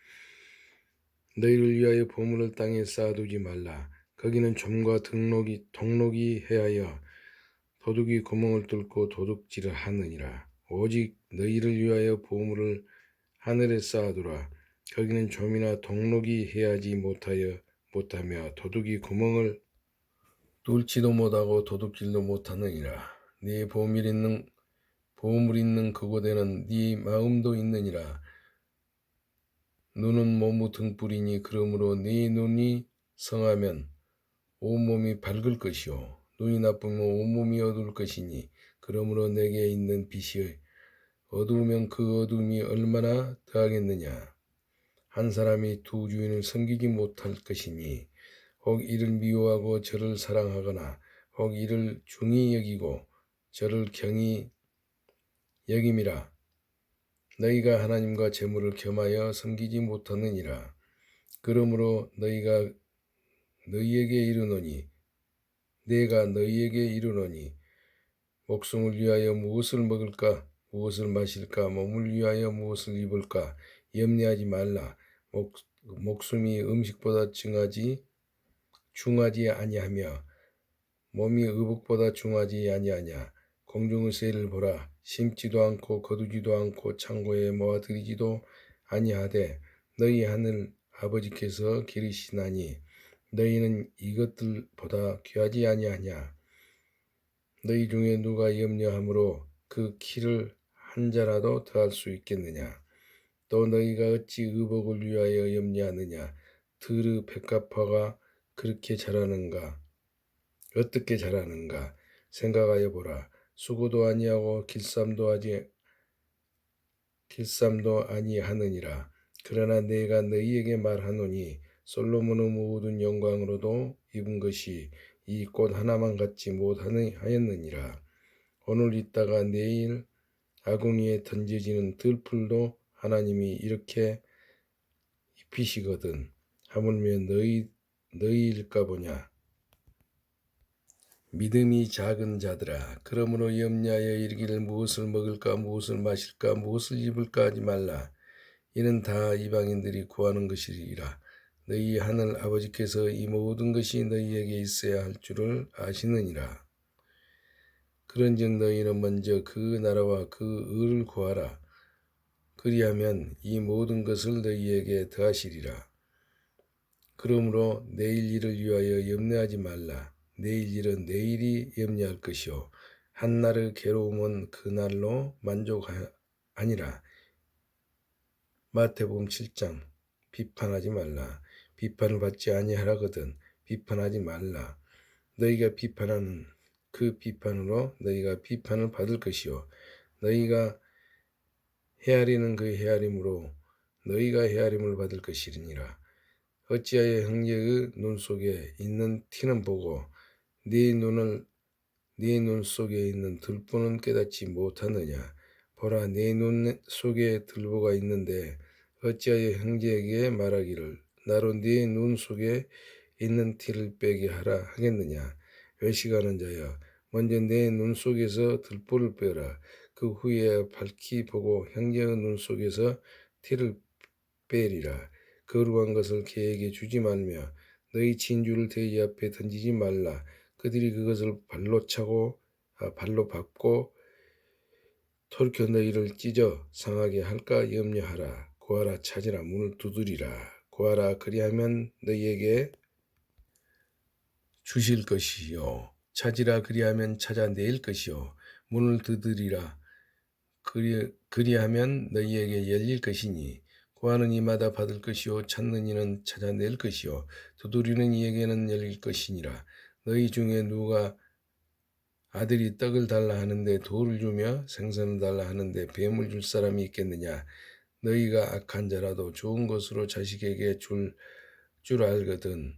Speaker 2: 너희를 위하여 보물을 땅에 쌓아두지 말라. 거기는 좀과 동록이 해하여 도둑이 구멍을 뚫고 도둑질을 하느니라. 오직 너희를 위하여 보물을 하늘에 쌓아두라. 거기는 좀이나 동록이 해하지 못하며 도둑이 구멍을 뚫지도 못하고 도둑질도 못하느니라. 네 보물 있는 그곳에는 네 마음도 있느니라. 눈은 몸의 등불이니 그러므로 네 눈이 성하면 온몸이 밝을 것이요 눈이 나쁘면 온몸이 어두울 것이니 그러므로 내게 있는 빛이 어두우면 그 어두움이 얼마나 더하겠느냐. 한 사람이 두 주인을 섬기지 못할 것이니 혹 이를 미워하고 저를 사랑하거나 혹 이를 중히 여기고 저를 경히 여김이라. 너희가 하나님과 재물을 겸하여 섬기지 못하느니라. 그러므로 내가 너희에게 이르노니 목숨을 위하여 무엇을 먹을까 무엇을 마실까 몸을 위하여 무엇을 입을까 염려하지 말라. 목숨이 음식보다 중하지 아니하며 몸이 의복보다 중하지 아니하냐. 공중의 새를 보라. 심지도 않고 거두지도 않고 창고에 모아들이지도 아니하되 너희 하늘 아버지께서 기르시나니 너희는 이것들보다 귀하지 아니하냐. 너희 중에 누가 염려함으로 그 키를 한 자라도 더할 수 있겠느냐. 또 너희가 어찌 의복을 위하여 염려하느냐. 들의 백합화가 그렇게 자라는가 어떻게 자라는가 생각하여 보라. 수고도 아니하고 길쌈도 아니하느니라. 그러나 내가 너희에게 말하노니 솔로몬의 모든 영광으로도 입은 것이 이 꽃 하나만 갖지 못하였느니라. 오늘 있다가 내일 아궁이에 던져지는 들풀도 하나님이 이렇게 입히시거든. 하물며 너희일까 보냐. 믿음이 작은 자들아, 그러므로 염려하여 이르기를 무엇을 먹을까 무엇을 마실까 무엇을 입을까 하지 말라. 이는 다 이방인들이 구하는 것이리라. 너희 하늘 아버지께서 이 모든 것이 너희에게 있어야 할 줄을 아시느니라. 그런즉 너희는 먼저 그 나라와 그 의를 구하라. 그리하면 이 모든 것을 너희에게 더하시리라. 그러므로 내일 일을 위하여 염려하지 말라. 내일 일은 내일이 염려할 것이요 한날의 괴로움은 그날로 만족하니라. 마태복음 7장. 비판하지 말라. 비판을 받지 아니하라거든 비판하지 말라. 너희가 비판하는 그 비판으로 너희가 비판을 받을 것이요 너희가 헤아리는 그 헤아림으로 너희가 헤아림을 받을 것이니라. 어찌하여 형제의 눈 속에 있는 티는 보고 네 눈 속에 있는 들보는 깨닫지 못하느냐. 보라, 네 눈 속에 들보가 있는데 어찌하여 형제에게 말하기를 나로 네 눈 속에 있는 티를 빼게 하라 하겠느냐. 외식하는 자여, 먼저 내 눈 속에서 들보를 빼라. 그 후에 밝히 보고 형제의 눈 속에서 티를 빼리라. 거룩한 것을 개에게 주지 말며 너희 친주를 돼지 앞에 던지지 말라. 그들이 그것을 발로 밟고 돌이켜 너희를 찢어 상하게 할까 염려하라. 구하라, 찾으라, 문을 두드리라. 구하라, 그리하면 너희에게 주실 것이요, 찾으라, 그리하면 찾아낼 것이요, 문을 두드리라, 그리하면 너희에게 열릴 것이니, 구하는 이마다 받을 것이요, 찾는 이는 찾아낼 것이요, 두드리는 이에게는 열릴 것이니라. 너희 중에 누가 아들이 떡을 달라 하는데 돌을 주며 생선을 달라 하는데 뱀을 줄 사람이 있겠느냐? 너희가 악한 자라도 좋은 것으로 자식에게 줄 알거든.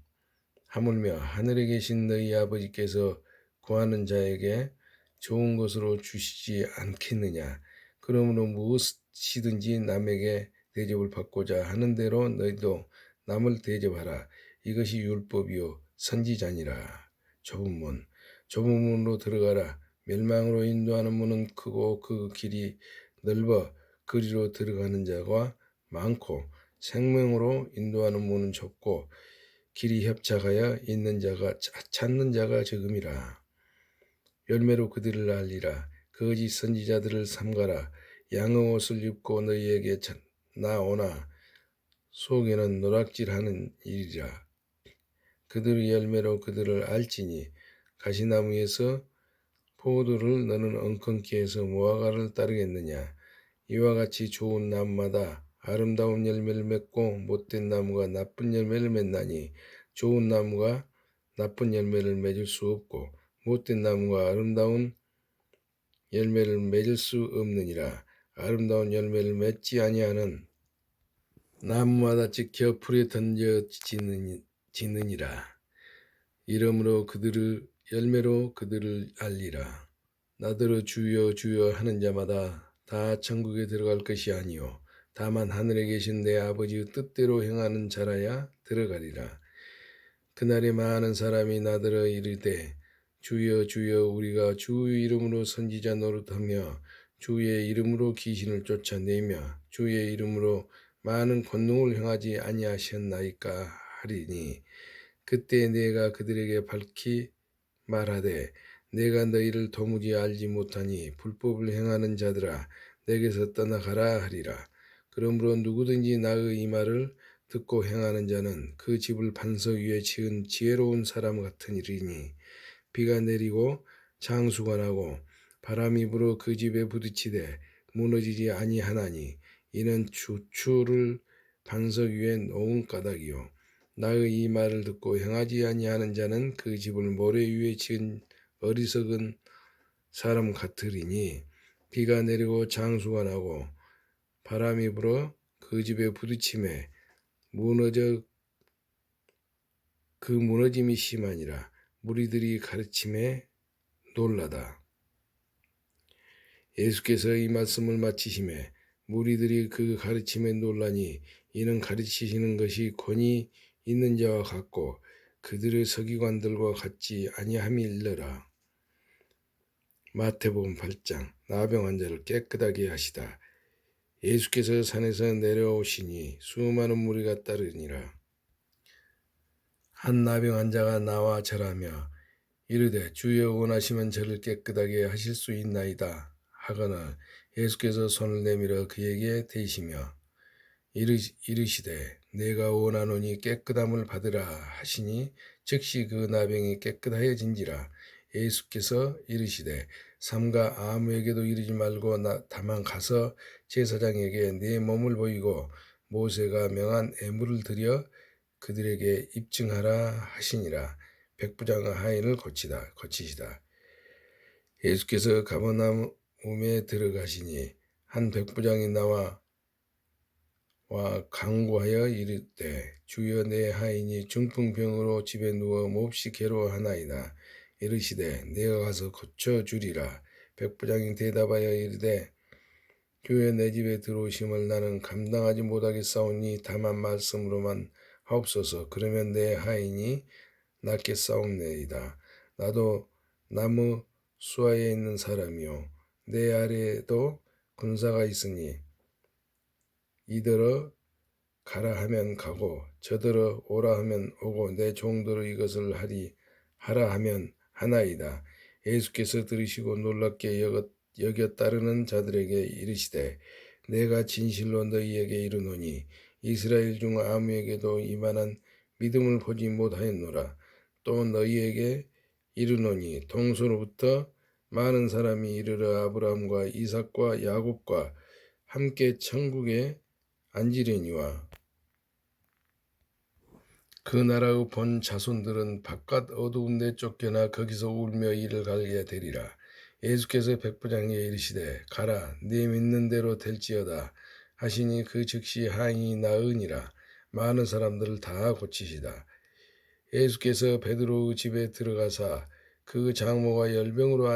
Speaker 2: 하물며 하늘에 계신 너희 아버지께서 구하는 자에게 좋은 것으로 주시지 않겠느냐? 그러므로 무엇이든지 남에게 대접을 받고자 하는 대로 너희도 남을 대접하라. 이것이 율법이요 선지자니라. 좁은 문으로 들어가라. 멸망으로 인도하는 문은 크고 그 길이 넓어 그리로 들어가는 자가 많고, 생명으로 인도하는 문은 좁고 길이 협착하여 찾는 자가 적음이라. 열매로 그들을 알리라. 거짓 선지자들을 삼가라. 양의 옷을 입고 너희에게 나오나 속에는 노략질하는 일이라. 그들의 열매로 그들을 알지니, 가시나무에서 포도를 너는 엉겅퀴 해서 무화과를 따르겠느냐? 이와 같이 좋은 나무마다 아름다운 열매를 맺고 못된 나무가 나쁜 열매를 맺나니, 좋은 나무가 나쁜 열매를 맺을 수 없고 못된 나무가 아름다운 열매를 맺을 수 없느니라. 아름다운 열매를 맺지 아니하는 나무마다 찍혀 불에 던져지느니라. 이러므로 열매로 그들을 알리라. 나더러 주여 주여 하는 자마다 다 천국에 들어갈 것이 아니요 다만 하늘에 계신 내 아버지의 뜻대로 행하는 자라야 들어가리라. 그날에 많은 사람이 나더러 이르되 주여 주여 우리가 주 이름으로 선지자 노릇하며 주의 이름으로 귀신을 쫓아내며 주의 이름으로 많은 권능을 행하지 아니하셨나이까 하리니, 그때 내가 그들에게 밝히 말하되 내가 너희를 도무지 알지 못하니 불법을 행하는 자들아 내게서 떠나가라 하리라. 그러므로 누구든지 나의 이 말을 듣고 행하는 자는 그 집을 반석 위에 지은 지혜로운 사람 같으니니, 비가 내리고 장수가 나고 바람이 불어 그 집에 부딪히되 무너지지 아니하나니, 이는 주추를 반석 위에 놓은 까닭이요 나의 이 말을 듣고 행하지 아니하는 자는 그 집을 모래 위에 지은 어리석은 사람 같으리니, 비가 내리고 장수가 나고 바람이 불어 그 집에 부딪힘에 그 무너짐이 심하니라. 무리들이 가르침에 놀라다. 예수께서 이 말씀을 마치심에 무리들이 그 가르침에 놀라니, 이는 가르치시는 것이 권위 있는 자와 같고 그들의 서기관들과 같지 아니함일러라. 마태복음 8장. 나병 환자를 깨끗하게 하시다. 예수께서 산에서 내려오시니 수많은 무리가 따르니라. 한 나병 환자가 나와 절하며 이르되 주여 원하시면 저를 깨끗하게 하실 수 있나이다 하거나, 예수께서 손을 내밀어 그에게 대시며 이르시되 내가 원하노니 깨끗함을 받으라 하시니, 즉시 그 나병이 깨끗하여진지라. 예수께서 이르시되 삼가 아무에게도 이르지 말고 다만 가서 제사장에게 네 몸을 보이고 모세가 명한 애물을 드려 그들에게 입증하라 하시니라. 백부장의 하인을 고치시다. 예수께서 가버나움에 들어가시니 한 백부장이 나와 간구하여 이르되 주여 내 하인이 중풍병으로 집에 누워 몹시 괴로워하나이다. 이르시되 내가 가서 고쳐주리라. 백부장이 대답하여 이르되 주여 내 집에 들어오심을 나는 감당하지 못하겠사오니 다만 말씀으로만 하옵소서. 그러면 내 하인이 낫겠사옵나이다. 나도 나무 수하에 있는 사람이요 내 아래에도 군사가 있으니 이더러 가라 하면 가고 저더러 오라 하면 오고 내 종들로 이것을 하라 하면 하나이다. 예수께서 들으시고 놀랍게 여겨 따르는 자들에게 이르시되 내가 진실로 너희에게 이르노니 이스라엘 중 아무에게도 이만한 믿음을 보지 못하였노라. 또 너희에게 이르노니 동서로부터 많은 사람이 이르러 아브라함과 이삭과 야곱과 함께 천국에 앉으려니와 그 나라의 본 자손들은 바깥 어두운 데 쫓겨나 거기서 울며 이를 갈게 되리라. 예수께서 백부장에게 이르시되 가라 네 믿는 대로 될지어다 하시니 그 즉시 하인이 나으니라. 많은 사람들을 다 고치시다. 예수께서 베드로의 집에 들어가사 그 장모가 열병으로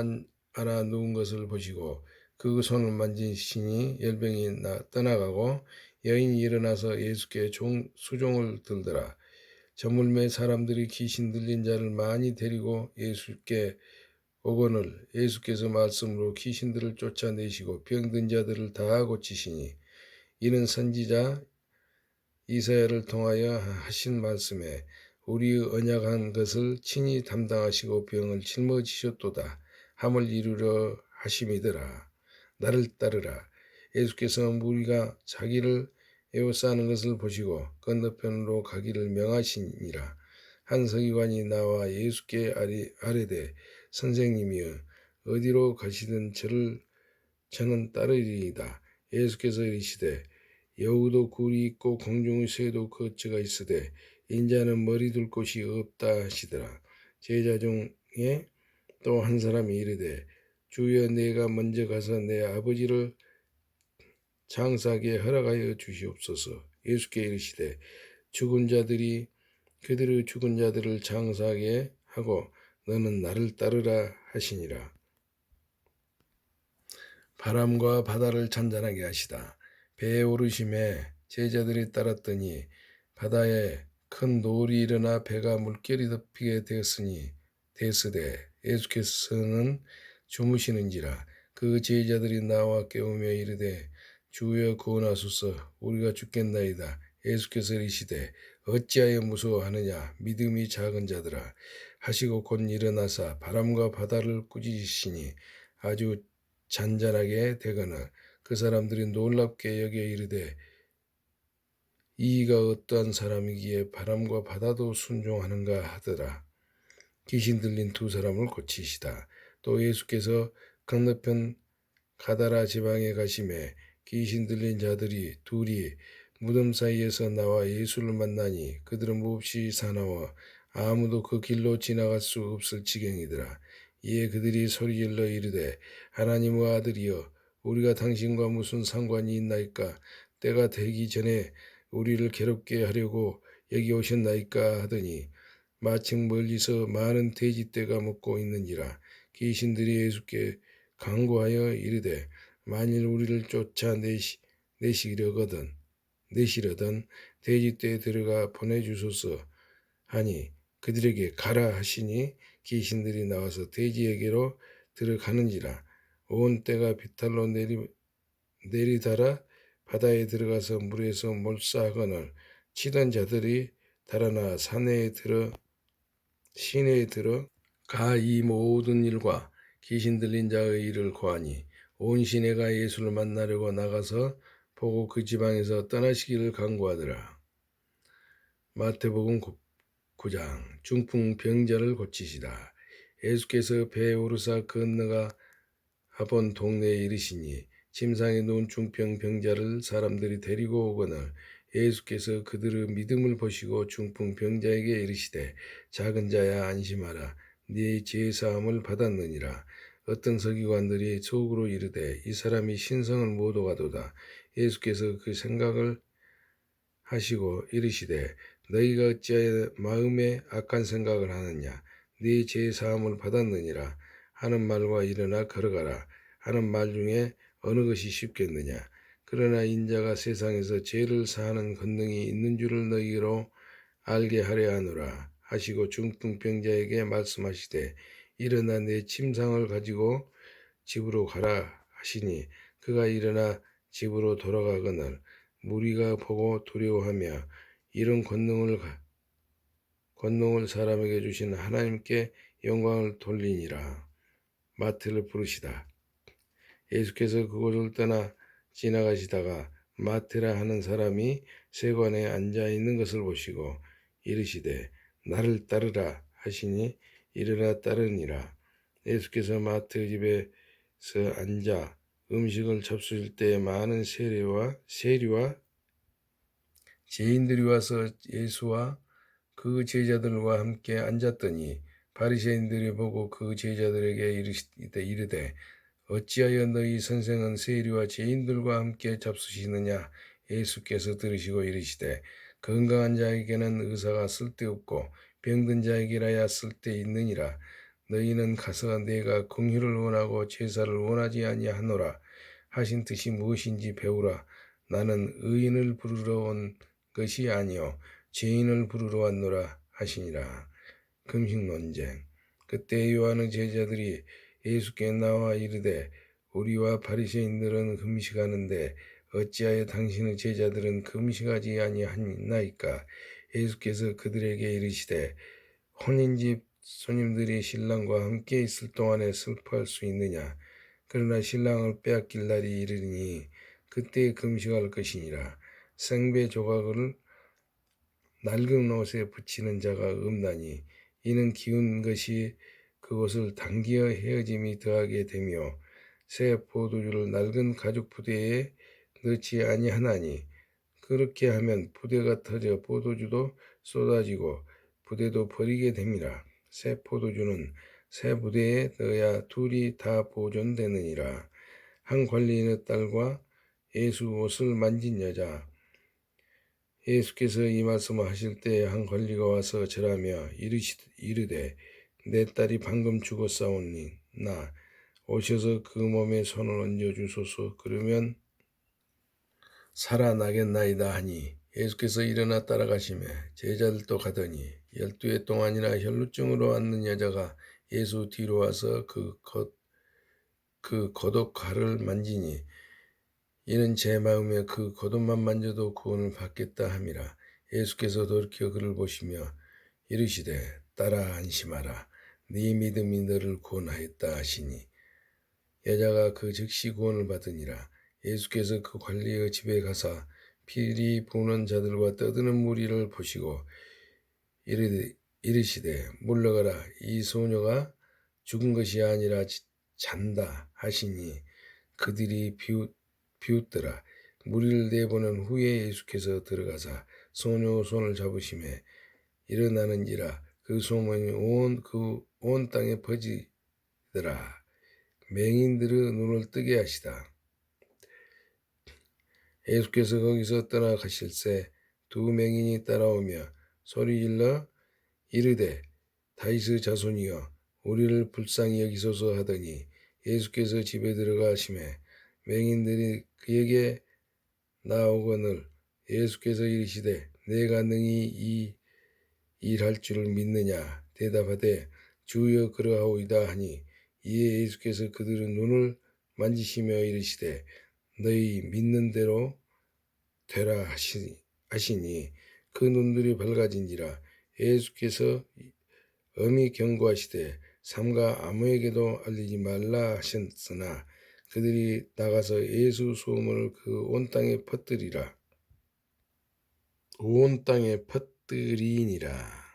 Speaker 2: 안아 누운 것을 보시고 그 손을 만지시니 열병이 떠나가고 여인이 일어나서 예수께 수종을 들더라. 저물매 사람들이 귀신 들린 자를 많이 데리고 예수께 오거늘 예수께서 말씀으로 귀신들을 쫓아내시고 병든 자들을 다 고치시니 이는 선지자 이사야를 통하여 하신 말씀에 우리의 언약한 것을 친히 담당하시고 병을 짊어지셨도다 함을 이루려 하심이더라. 나를 따르라. 예수께서 무리가 자기를 에워싸는 것을 보시고 건너편으로 가기를 명하시니라. 한 서기관이 나와 예수께 아뢰되 선생님이여 어디로 가시든 저는 따르리이다. 예수께서 이르시되 여우도 굴이 있고 공중의 새도 거처가 있으되 인자는 머리 둘 곳이 없다 하시더라. 제자 중에 또 한 사람이 이르되 주여 내가 먼저 가서 내 아버지를 장사하게 허락하여 주시옵소서. 예수께 이르시되 그들의 죽은 자들을 장사하게 하고 너는 나를 따르라 하시니라. 바람과 바다를 잔잔하게 하시다. 배에 오르심에 제자들이 따랐더니 바다에 큰 노을이 일어나 배가 물결이 덮이게 되었으되 예수께서는 주무시는지라. 그 제자들이 나와 깨우며 이르되 주여 구원하소서 우리가 죽겠나이다. 예수께서 이르시되 어찌하여 무서워하느냐 믿음이 작은 자들아 하시고 곧 일어나사 바람과 바다를 꾸짖으시니 아주 잔잔하게 되거늘 그 사람들이 놀랍게 여겨 이르되 이가 어떠한 사람이기에 바람과 바다도 순종하는가 하더라. 귀신 들린 두 사람을 고치시다. 또 예수께서 건너편 가다라 지방에 가심에 귀신 들린 자들이 둘이 무덤 사이에서 나와 예수를 만나니 그들은 몹시 사나워 아무도 그 길로 지나갈 수 없을 지경이더라. 이에 그들이 소리질러 이르되 하나님의 아들이여 우리가 당신과 무슨 상관이 있나이까 때가 되기 전에 우리를 괴롭게 하려고 여기 오셨나이까 하더니 마침 멀리서 많은 돼지떼가 먹고 있는지라. 귀신들이 예수께 간구하여 이르되 만일 우리를 내시려던 돼지떼에 들어가 보내주소서 하니 그들에게 가라 하시니 귀신들이 나와서 돼지에게로 들어가는지라. 온 떼가 비탈로 내리달아 바다에 들어가서 물에서 몰사하거늘 치던 자들이 달아나 시내에 들어 가 이 모든 일과 귀신 들린 자의 일을 고하니 온 시내가 예수를 만나려고 나가서 보고 그 지방에서 떠나시기를 간구하더라. 마태복음 9장 중풍병자를 고치시다. 예수께서 배에 오르사 건너가 본 동네에 이르시니 침상에 누운 중풍병자를 사람들이 데리고 오거늘 예수께서 그들의 믿음을 보시고 중풍병자에게 이르시되 작은 자야 안심하라 네 죄 사함을 받았느니라. 어떤 서기관들이 속으로 이르되 이 사람이 신성을 못 오가도다. 예수께서 그 생각을 하시고 이르시되 너희가 어찌하여 마음에 악한 생각을 하느냐 네 죄 사함을 받았느니라 하는 말과 일어나 걸어가라 하는 말 중에 어느 것이 쉽겠느냐. 그러나 인자가 세상에서 죄를 사하는 권능이 있는 줄을 너희로 알게 하려 하노라 하시고 중풍병자에게 말씀하시되 일어나 내 침상을 가지고 집으로 가라 하시니 그가 일어나 집으로 돌아가거늘 무리가 보고 두려워하며 이런 권능을 사람에게 주신 하나님께 영광을 돌리니라. 마태를 부르시다. 예수께서 그곳을 떠나 지나가시다가 마태라 하는 사람이 세관에 앉아 있는 것을 보시고 이르시되 나를 따르라 하시니 일어나 따르니라. 예수께서 마태 집에서 앉아 음식을 잡수실 때 많은 세리와 죄인들이 와서 예수와 그 제자들과 함께 앉았더니 바리새인들이 보고 그 제자들에게 이르되 어찌하여 너희 선생은 세리와 죄인들과 함께 잡수시느냐. 예수께서 들으시고 이르시되 건강한 자에게는 의사가 쓸데없고 병든 자에게라야 쓸데있느니라. 너희는 가서 내가 긍휼을 원하고 제사를 원하지 아니하노라 하신 뜻이 무엇인지 배우라. 나는 의인을 부르러 온 것이 아니요 죄인을 부르러 왔노라 하시니라. 금식 논쟁. 그때 요한의 제자들이 예수께 나와 이르되 우리와 바리새인들은 금식하는데 어찌하여 당신의 제자들은 금식하지 아니하나이까. 예수께서 그들에게 이르시되 혼인집 손님들이 신랑과 함께 있을 동안에 슬퍼할 수 있느냐. 그러나 신랑을 빼앗길 날이 이르니 그때 금식할 것이니라. 생배 조각을 낡은 옷에 붙이는 자가 없나니 이는 기운 것이 그것을 당기어 헤어짐이 더하게 되며 새 포도주를 낡은 가죽 부대에 넣지 아니하나니 그렇게 하면 부대가 터져 포도주도 쏟아지고 부대도 버리게 됩니다. 새 포도주는 새 부대에 넣어야 둘이 다 보존되느니라. 한 관리인의 딸과 예수 옷을 만진 여자. 예수께서 이 말씀을 하실 때 한 관리가 와서 절하며 이르되 내 딸이 방금 죽었사오니 나 오셔서 그 몸에 손을 얹어 주소서. 그러면 살아나겠나이다 하니 예수께서 일어나 따라가시며 제자들도 가더니 12해 동안이나 혈루증으로 앓는 여자가 예수 뒤로 와서 그 겉옷칼을 만지니 이는 제 마음에 그 겉옷만 만져도 구원을 받겠다 함이라. 예수께서 돌이켜 그를 보시며 이르시되 딸아 안심하라. 네 믿음이 너를 구원하였다 하시니 여자가 그 즉시 구원을 받으니라. 예수께서 그 관리의 집에 가사 피리 부는 자들과 떠드는 무리를 보시고 이르시되 물러가라. 이 소녀가 죽은 것이 아니라 잔다 하시니 그들이 비웃더라. 무리를 내보낸 후에 예수께서 들어가사 소녀 손을 잡으심에 일어나는지라. 그 소문이 온 땅에 퍼지더라. 맹인들의 눈을 뜨게 하시다. 예수께서 거기서 떠나가실새 두 맹인이 따라오며 소리질러 이르되 다윗의 자손이여 우리를 불쌍히 여기소서 하더니 예수께서 집에 들어가심에 맹인들이 그에게 나오거늘 예수께서 이르시되 내가 능히 이 일할 줄을 믿느냐. 대답하되 주여 그러하오이다 하니 이에 예수께서 그들의 눈을 만지시며 이르시되 너희 믿는 대로 되라 하시니 그 눈들이 밝아진지라. 예수께서 엄히 경고하시되 삼가 아무에게도 알리지 말라 하셨으나 그들이 나가서 예수 소문을 그 온 땅에 퍼뜨리니라.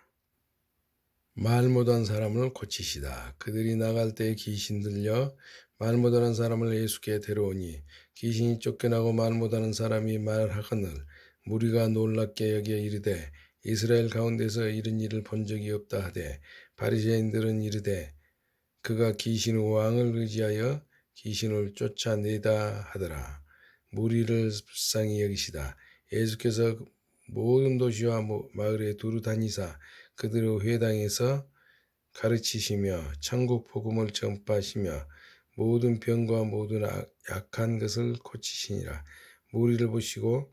Speaker 2: 말 못한 사람을 고치시다. 그들이 나갈 때 귀신 들려 말 못하는 사람을 예수께 데려오니 귀신이 쫓겨나고 말 못하는 사람이 말하거늘 무리가 놀랍게 여겨 이르되 이스라엘 가운데서 이런 일을 본 적이 없다 하되 바리새인들은 이르되 그가 귀신의 왕을 의지하여 귀신을 쫓아내다 하더라. 무리를 불쌍히 여기시다. 예수께서 모든 도시와 마을에 두루 다니사 그들의 회당에서 가르치시며 천국 복음을 전파하시며 모든 병과 모든 약한 것을 고치시니라. 무리를 보시고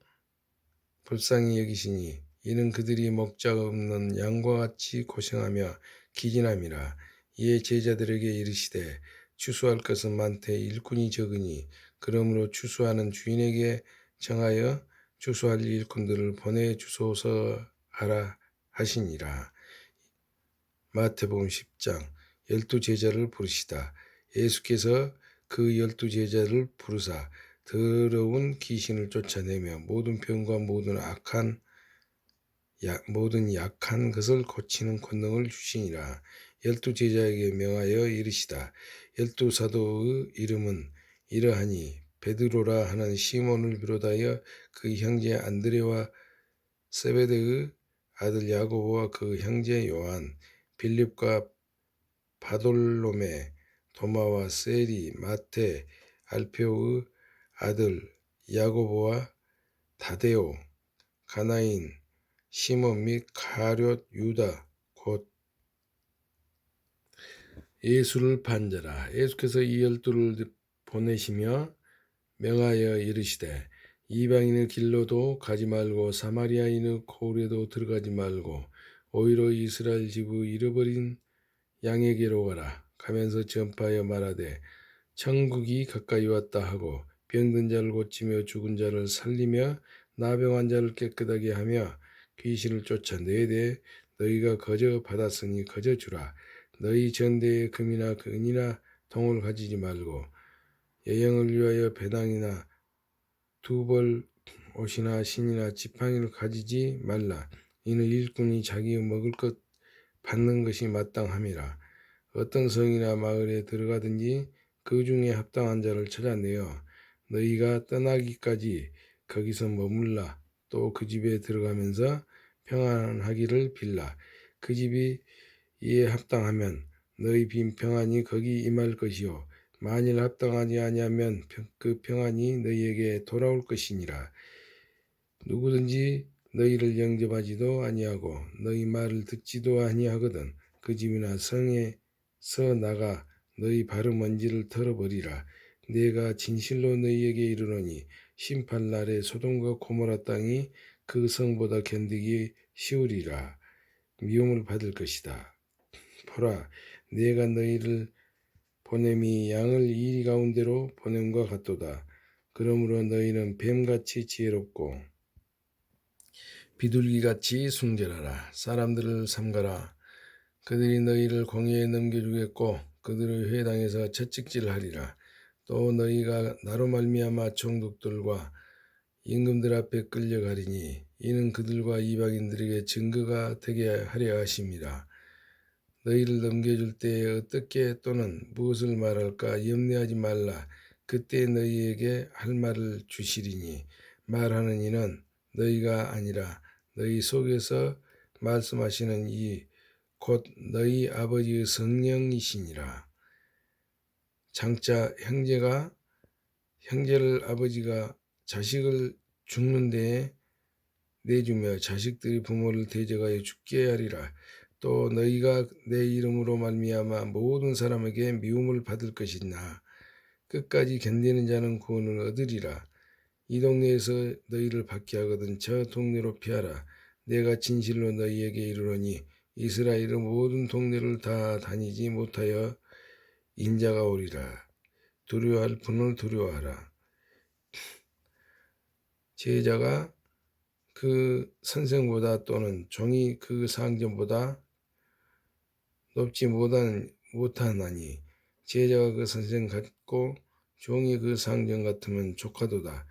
Speaker 2: 불쌍히 여기시니 이는 그들이 목자가 없는 양과 같이 고생하며 기진함이라. 이에 제자들에게 이르시되 추수할 것은 많되 일꾼이 적으니 그러므로 추수하는 주인에게 청하여 주소할 일꾼들을 보내주소서 하라 하시니라. 마태복음 10장 12제자를 부르시다. 예수께서 그 12제자를 부르사 더러운 귀신을 쫓아내며 모든 병과 모든 약한 것을 고치는 권능을 주시니라. 12제자에게 명하여 이르시다. 12사도의 이름은 이러하니 베드로라 하는 시몬을 비롯하여 그 형제 안드레와 세베대의 아들 야고보와 그 형제 요한, 빌립과 바돌로메, 도마와 세리, 마테, 알페오의 아들 야고보와 다데오, 가나인, 시몬 및 가룟 유다 곧 예수를 반자라. 예수께서 이 12를 보내시며 명하여 이르시되 이방인의 길로도 가지 말고 사마리아인의 고을에도 들어가지 말고 오히려 이스라엘 집의 잃어버린 양에게로 가라. 가면서 전파하여 말하되 천국이 가까이 왔다 하고 병든 자를 고치며 죽은 자를 살리며 나병한 자를 깨끗하게 하며 귀신을 쫓아내되 너희가 거저 받았으니 거저 주라. 너희 전대에 금이나 은이나 동을 가지지 말고 여행을 위하여 배당이나 두벌 옷이나 신이나 지팡이를 가지지 말라. 이는 일꾼이 자기의 먹을 것 받는 것이 마땅함이라. 어떤 성이나 마을에 들어가든지 그 중에 합당한 자를 찾아내어 너희가 떠나기까지 거기서 머물라. 또 그 집에 들어가면서 평안하기를 빌라. 그 집이 이에 합당하면 너희 빈 평안이 거기 임할 것이요 만일 합당하지 아니하면 그 평안이 너희에게 돌아올 것이니라. 누구든지 너희를 영접하지도 아니하고 너희 말을 듣지도 아니하거든 그 집이나 성에서 나가 너희 발음먼지를 털어버리라. 내가 진실로 너희에게 이르노니 심판날에 소돔과 고모라 땅이 그 성보다 견디기 쉬우리라. 미움을 받을 것이다. 보라, 내가 너희를 보냄이 양을 이리 가운데로 보냄과 같도다. 그러므로 너희는 뱀같이 지혜롭고 비둘기같이 순결하라. 사람들을 삼가라. 그들이 너희를 공회에 넘겨주겠고 그들의 회당에서 채찍질하리라. 또 너희가 나로 말미암아 총독들과 임금들 앞에 끌려가리니 이는 그들과 이방인들에게 증거가 되게 하려 하심이라. 너희를 넘겨줄 때에 어떻게 또는 무엇을 말할까 염려하지 말라. 그때 너희에게 할 말을 주시리니 말하는 이는 너희가 아니라 너희 속에서 말씀하시는 이 곧 너희 아버지의 성령이시니라. 장차 형제를 아버지가 자식을 죽는 데에 내주며 자식들이 부모를 대적하여 죽게 하리라. 또 너희가 내 이름으로 말미암아 모든 사람에게 미움을 받을 것이나 끝까지 견디는 자는 구원을 얻으리라. 이 동네에서 너희를 박해하거든 저 동네로 피하라. 내가 진실로 너희에게 이르노니 이스라엘의 모든 동네를 다 다니지 못하여 인자가 오리라. 두려워할 분을 두려워하라. 제자가 그 선생보다 또는 종이 그 상전보다 높지 못하나니 제자가 그 선생 같고 종이 그 상전 같으면 조카도다.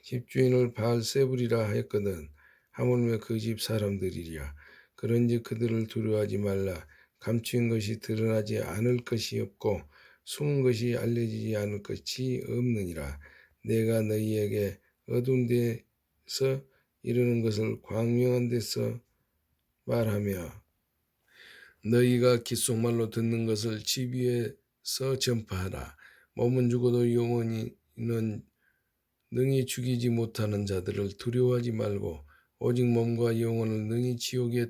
Speaker 2: 집주인을 바알세불이라 하였거든 하물며 그 집 사람들이랴. 그런즉 그들을 두려워하지 말라. 감추인 것이 드러나지 않을 것이 없고 숨은 것이 알려지지 않을 것이 없느니라. 내가 너희에게 어두운 데서 이르는 것을 광명한 데서 말하며 너희가 귓속말로 듣는 것을 집 위에서 전파하라. 몸은 죽어도 영혼이는 능히 죽이지 못하는 자들을 두려워하지 말고 오직 몸과 영혼을 능히 지옥에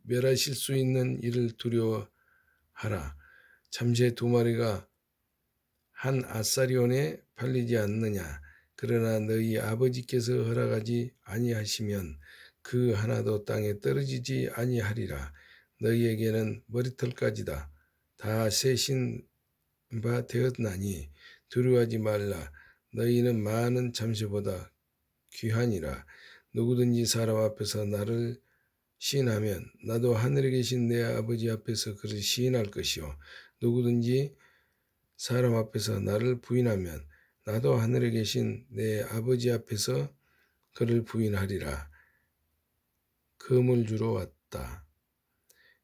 Speaker 2: 멸하실 수 있는 이를 두려워하라. 참새 2마리가 한 아사리온에 팔리지 않느냐. 그러나 너희 아버지께서 허락하지 아니하시면 그 하나도 땅에 떨어지지 아니하리라. 너희에게는 머리털까지다 다 세신 바 되었나니 두려워하지 말라. 너희는 많은 참새보다 귀하니라. 누구든지 사람 앞에서 나를 시인하면 나도 하늘에 계신 내 아버지 앞에서 그를 시인할 것이요. 누구든지 사람 앞에서 나를 부인하면 나도 하늘에 계신 내 아버지 앞에서 그를 부인하리라. 금을 주러 왔다.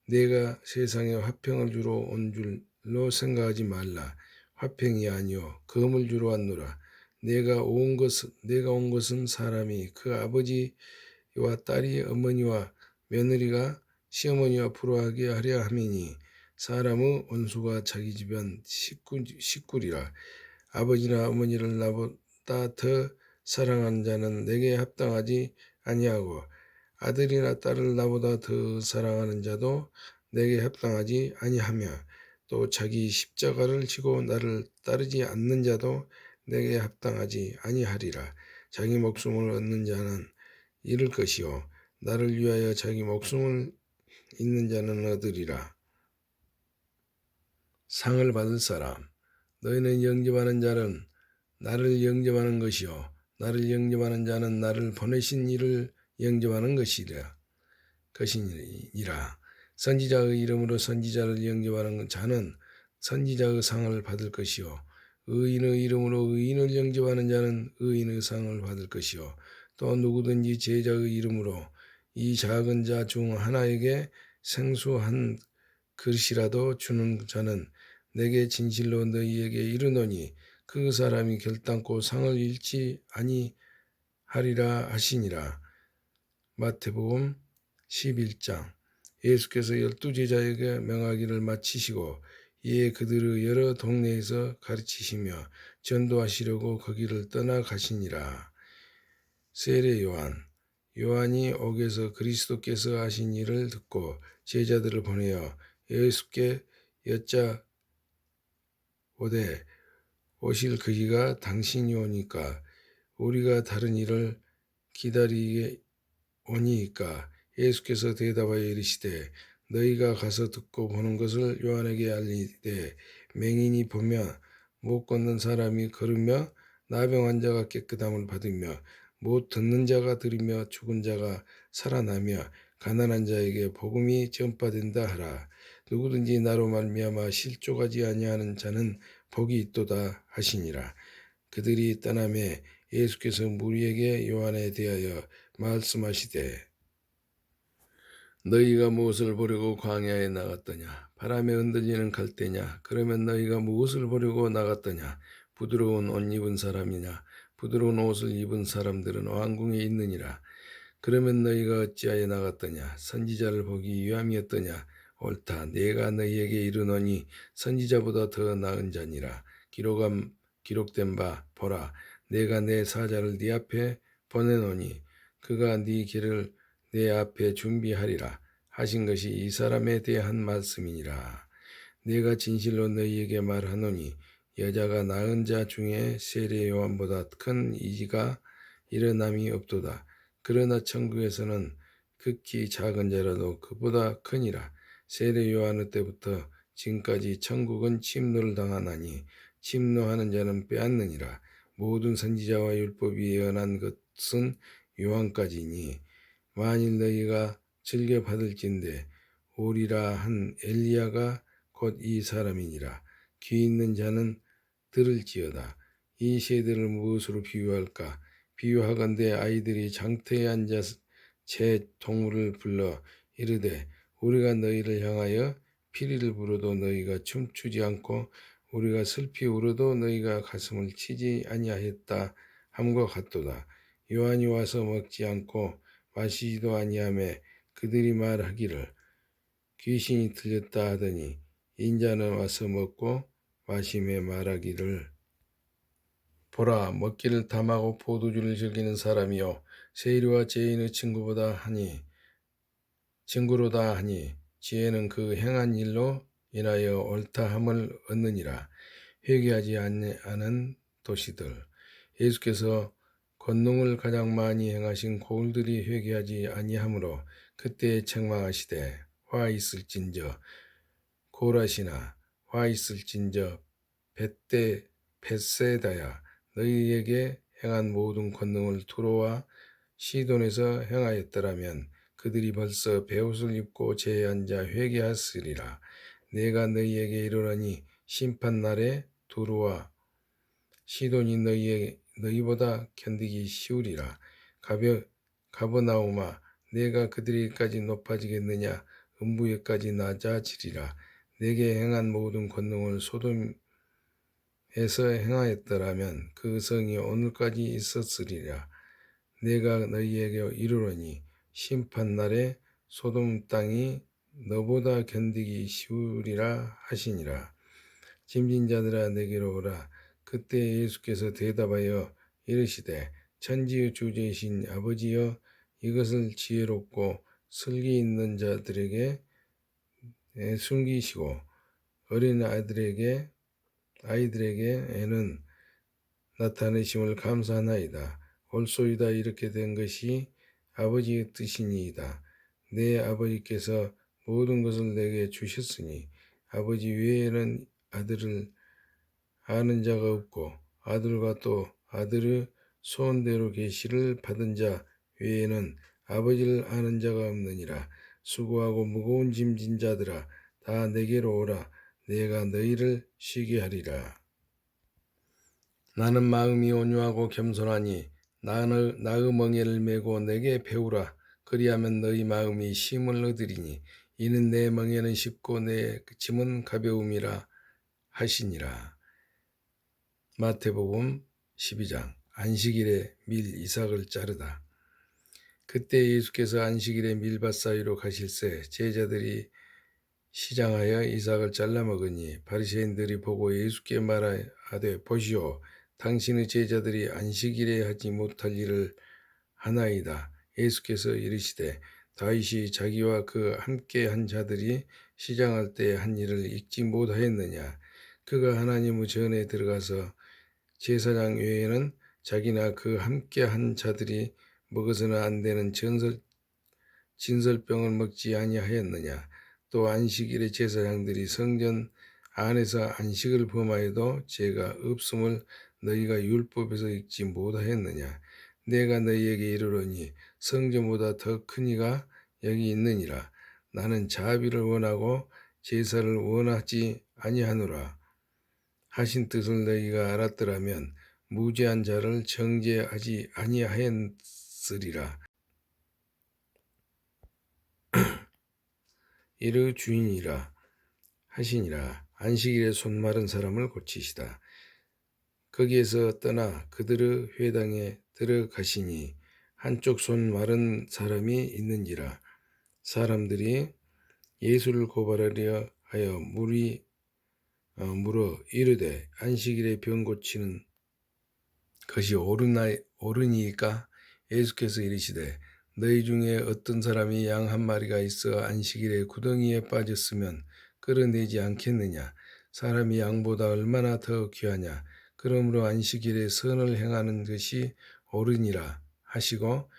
Speaker 2: 내가 세상에 화평을 주러 온 줄로 생각하지 말라. 화평이 아니요 금을 주러 왔노라. 내가 온 것은 사람이 그 아버지와 딸이 어머니와 며느리가 시어머니와 부러하게 하려 함이니 사람의 원수가 자기 집안 식구리라. 아버지나 어머니를 나보다 더 사랑하는 자는 내게 합당하지 아니하고 아들이나 딸을 나보다 더 사랑하는 자도 내게 합당하지 아니하며 또 자기 십자가를 지고 나를 따르지 않는 자도 내게 합당하지 아니하리라. 자기 목숨을 얻는 자는 잃을 것이요 나를 위하여 자기 목숨을 잃는 자는 얻으리라. 상을 받을 사람. 너희는 영접하는 자는 나를 영접하는 것이요 나를 영접하는 자는 나를 보내신 이를 영접하는 것이니라. 선지자의 이름으로 선지자를 영접하는 자는 선지자의 상을 받을 것이요 의인의 이름으로 의인을 영접하는 자는 의인의 상을 받을 것이요 또 누구든지 제자의 이름으로 이 작은 자 중 하나에게 생수 한 그릇이라도 주는 자는 내게 진실로 너희에게 이르노니 그 사람이 결단코 상을 잃지 아니하리라 하시니라. 마태복음 11장. 예수께서 12제자에게 명하기를 마치시고 이에 그들의 여러 동네에서 가르치시며 전도하시려고 거기를 떠나가시니라. 세례 요한이 옥에서 그리스도께서 하신 일을 듣고 제자들을 보내어 예수께 여짜오되 오실 그기가 당신이 오니까 우리가 다른 일을 기다리게 오니까 예수께서 대답하여 이르시되 너희가 가서 듣고 보는 것을 요한에게 알리되 맹인이 보며 못 걷는 사람이 걸으며 나병 환자가 깨끗함을 받으며 못 듣는 자가 들으며 죽은 자가 살아나며 가난한 자에게 복음이 전파된다 하라. 누구든지 나로 말미암아 실족하지 아니하는 자는 복이 있도다 하시니라. 그들이 떠나매 예수께서 무리에게 요한에 대하여 말씀하시되 너희가 무엇을 보려고 광야에 나갔더냐? 바람에 흔들리는 갈대냐? 그러면 너희가 무엇을 보려고 나갔더냐? 부드러운 옷 입은 사람이냐? 부드러운 옷을 입은 사람들은 왕궁에 있느니라. 그러면 너희가 어찌하여 나갔더냐? 선지자를 보기 위함이었더냐? 옳다. 내가 너희에게 이르노니 선지자보다 더 나은 자니라. 기록된 바 보라. 내가 내 사자를 네 앞에 보내노니 그가 네 길을 내 앞에 준비하리라 하신 것이 이 사람에 대한 말씀이니라. 내가 진실로 너희에게 말하노니 여자가 낳은 자 중에 세례 요한보다 큰 이가 일어남이 없도다. 그러나 천국에서는 극히 작은 자라도 그보다 크니라. 세례 요한의 때부터 지금까지 천국은 침노를 당하나니 침노하는 자는 빼앗느니라. 모든 선지자와 율법이 예언한 것은 요한까지니 만일 너희가 즐겨 받을진대 오리라 한 엘리야가 곧 이 사람이니라. 귀 있는 자는 들을지어다. 이 세대를 무엇으로 비유할까? 비유하건대 아이들이 장터에 앉아 제 동물을 불러 이르되 우리가 너희를 향하여 피리를 불어도 너희가 춤추지 않고 우리가 슬피 울어도 너희가 가슴을 치지 아니하였다 함과 같도다. 요한이 와서 먹지 않고 마시지도 아니하매 그들이 말하기를 귀신이 들렸다 하더니 인자는 와서 먹고 마시며 말하기를 보라 먹기를 탐하고 포도주를 즐기는 사람이요 세리와 죄인의 친구로다 하니 지혜는 그 행한 일로 인하여 옳다함을 얻느니라. 회개하지 않은 도시들. 예수께서 권능을 가장 많이 행하신 고을들이 회개하지 아니하므로 그때에 책망하시되 화 있을진저 고라시나 화 있을진저 벳세다야 너희에게 행한 모든 권능을 두로와 시돈에서 행하였더라면 그들이 벌써 베옷을 입고 제에 앉아 회개하으리라. 내가 너희에게 이르노니 심판날에 두로와 시돈이 너희보다 견디기 쉬우리라. 가버나움아, 내가 그들에게까지 높아지겠느냐? 음부에까지 낮아지리라. 내게 행한 모든 권능을 소돔에서 행하였더라면 그 성이 오늘까지 있었으리라. 내가 너희에게 이르노니 심판날에 소돔 땅이 너보다 견디기 쉬우리라 하시니라. 짐진 자들아 내게로 오라. 그때 예수께서 대답하여 이르시되 천지의 주제이신 아버지여, 이것을 지혜롭고 슬기 있는 자들에게 숨기시고 어린 아이들에게는 나타내심을 감사하나이다. 옳소이다. 이렇게 된 것이 아버지의 뜻이니이다. 내 아버지께서 모든 것을 내게 주셨으니 아버지 외에는 아들을 아는 자가 없고 아들과 또 아들의 소원대로 계시를 받은 자 외에는 아버지를 아는 자가 없느니라. 수고하고 무거운 짐진 자들아 다 내게로 오라. 내가 너희를 쉬게 하리라. 나는 마음이 온유하고 겸손하니 나의 멍에를 메고 내게 배우라. 그리하면 너희 마음이 쉼을 얻으리니 이는 내 멍에는 쉽고 내 짐은 가벼움이라 하시니라. 마태복음 12장. 안식일에 밀 이삭을 자르다. 그때 예수께서 안식일에 밀밭 사이로 가실새 제자들이 시장하여 이삭을 잘라 먹으니 바리새인들이 보고 예수께 말하되 보시오, 당신의 제자들이 안식일에 하지 못할 일을 하나이다. 예수께서 이르시되 다윗이 자기와 그 함께 한 자들이 시장할 때 한 일을 잊지 못하였느냐? 그가 하나님의 전에 들어가서 제사장 외에는 자기나 그 함께 한 자들이 먹어서는 안 되는 진설병을 먹지 아니하였느냐? 또 안식일에 제사장들이 성전 안에서 안식을 범하여도 죄가 없음을 너희가 율법에서 읽지 못하였느냐? 내가 너희에게 이르노니 성전보다 더 큰 이가 여기 있느니라. 나는 자비를 원하고 제사를 원하지 아니하노라 하신 뜻을 너희가 알았더라면 무죄한 자를 정죄하지 아니하였으리라. 이르 주인이라 하시니라. 안식일에 손 마른 사람을 고치시다. 거기에서 떠나 그들의 회당에 들어가시니 한쪽 손 마른 사람이 있는지라. 사람들이 예수를 고발하려 하여 물어 이르되 안식일에 병 고치는 것이 옳으니까? 예수께서 이르시되 너희 중에 어떤 사람이 양 한 마리가 있어 안식일에 구덩이에 빠졌으면 끌어내지 않겠느냐? 사람이 양보다 얼마나 더 귀하냐? 그러므로 안식일에 선을 행하는 것이 옳으니라 하시고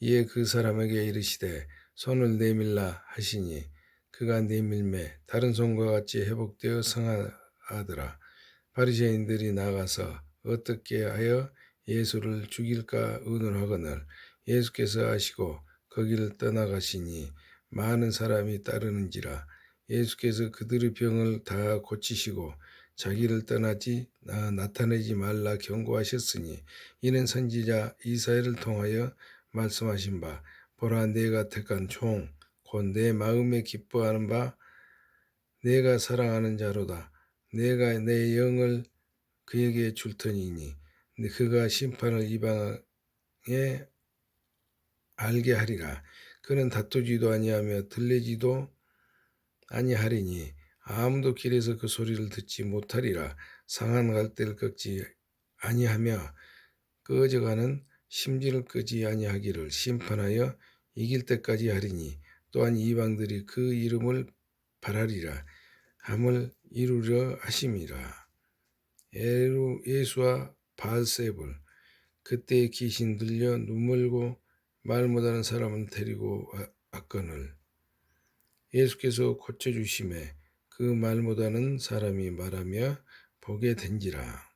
Speaker 2: 이에 그 사람에게 이르시되 손을 내밀라 하시니 그가 내밀매 다른 손과 같이 회복되어 성하더라. 바리새인들이 나가서 어떻게 하여 예수를 죽일까 의논하거늘 예수께서 아시고 거기를 떠나가시니 많은 사람이 따르는지라. 예수께서 그들의 병을 다 고치시고 자기를 나타내지 말라 경고하셨으니 이는 선지자 이사야를 통하여 말씀하신 바 보라, 내가 택한 종 곧 내 마음에 기뻐하는 바 내가 사랑하는 자로다. 내가 내 영을 그에게 줄 터이니 그가 심판을 이방에 알게 하리라. 그는 다투지도 아니하며 들레지도 아니하리니 아무도 길에서 그 소리를 듣지 못하리라. 상한 갈대를 꺾지 아니하며 꺼져가는 심지를 끄지 아니하기를 심판하여 이길 때까지 하리니 또한 이방들이 그 이름을 바라리라 함을 이루려 하심이라. 예수와 바알세불. 그때 귀신 들려 눈멀고 말 못하는 사람은 데리고 왔거늘 예수께서 고쳐주심에 그 말 못하는 사람이 말하며 보게 된지라.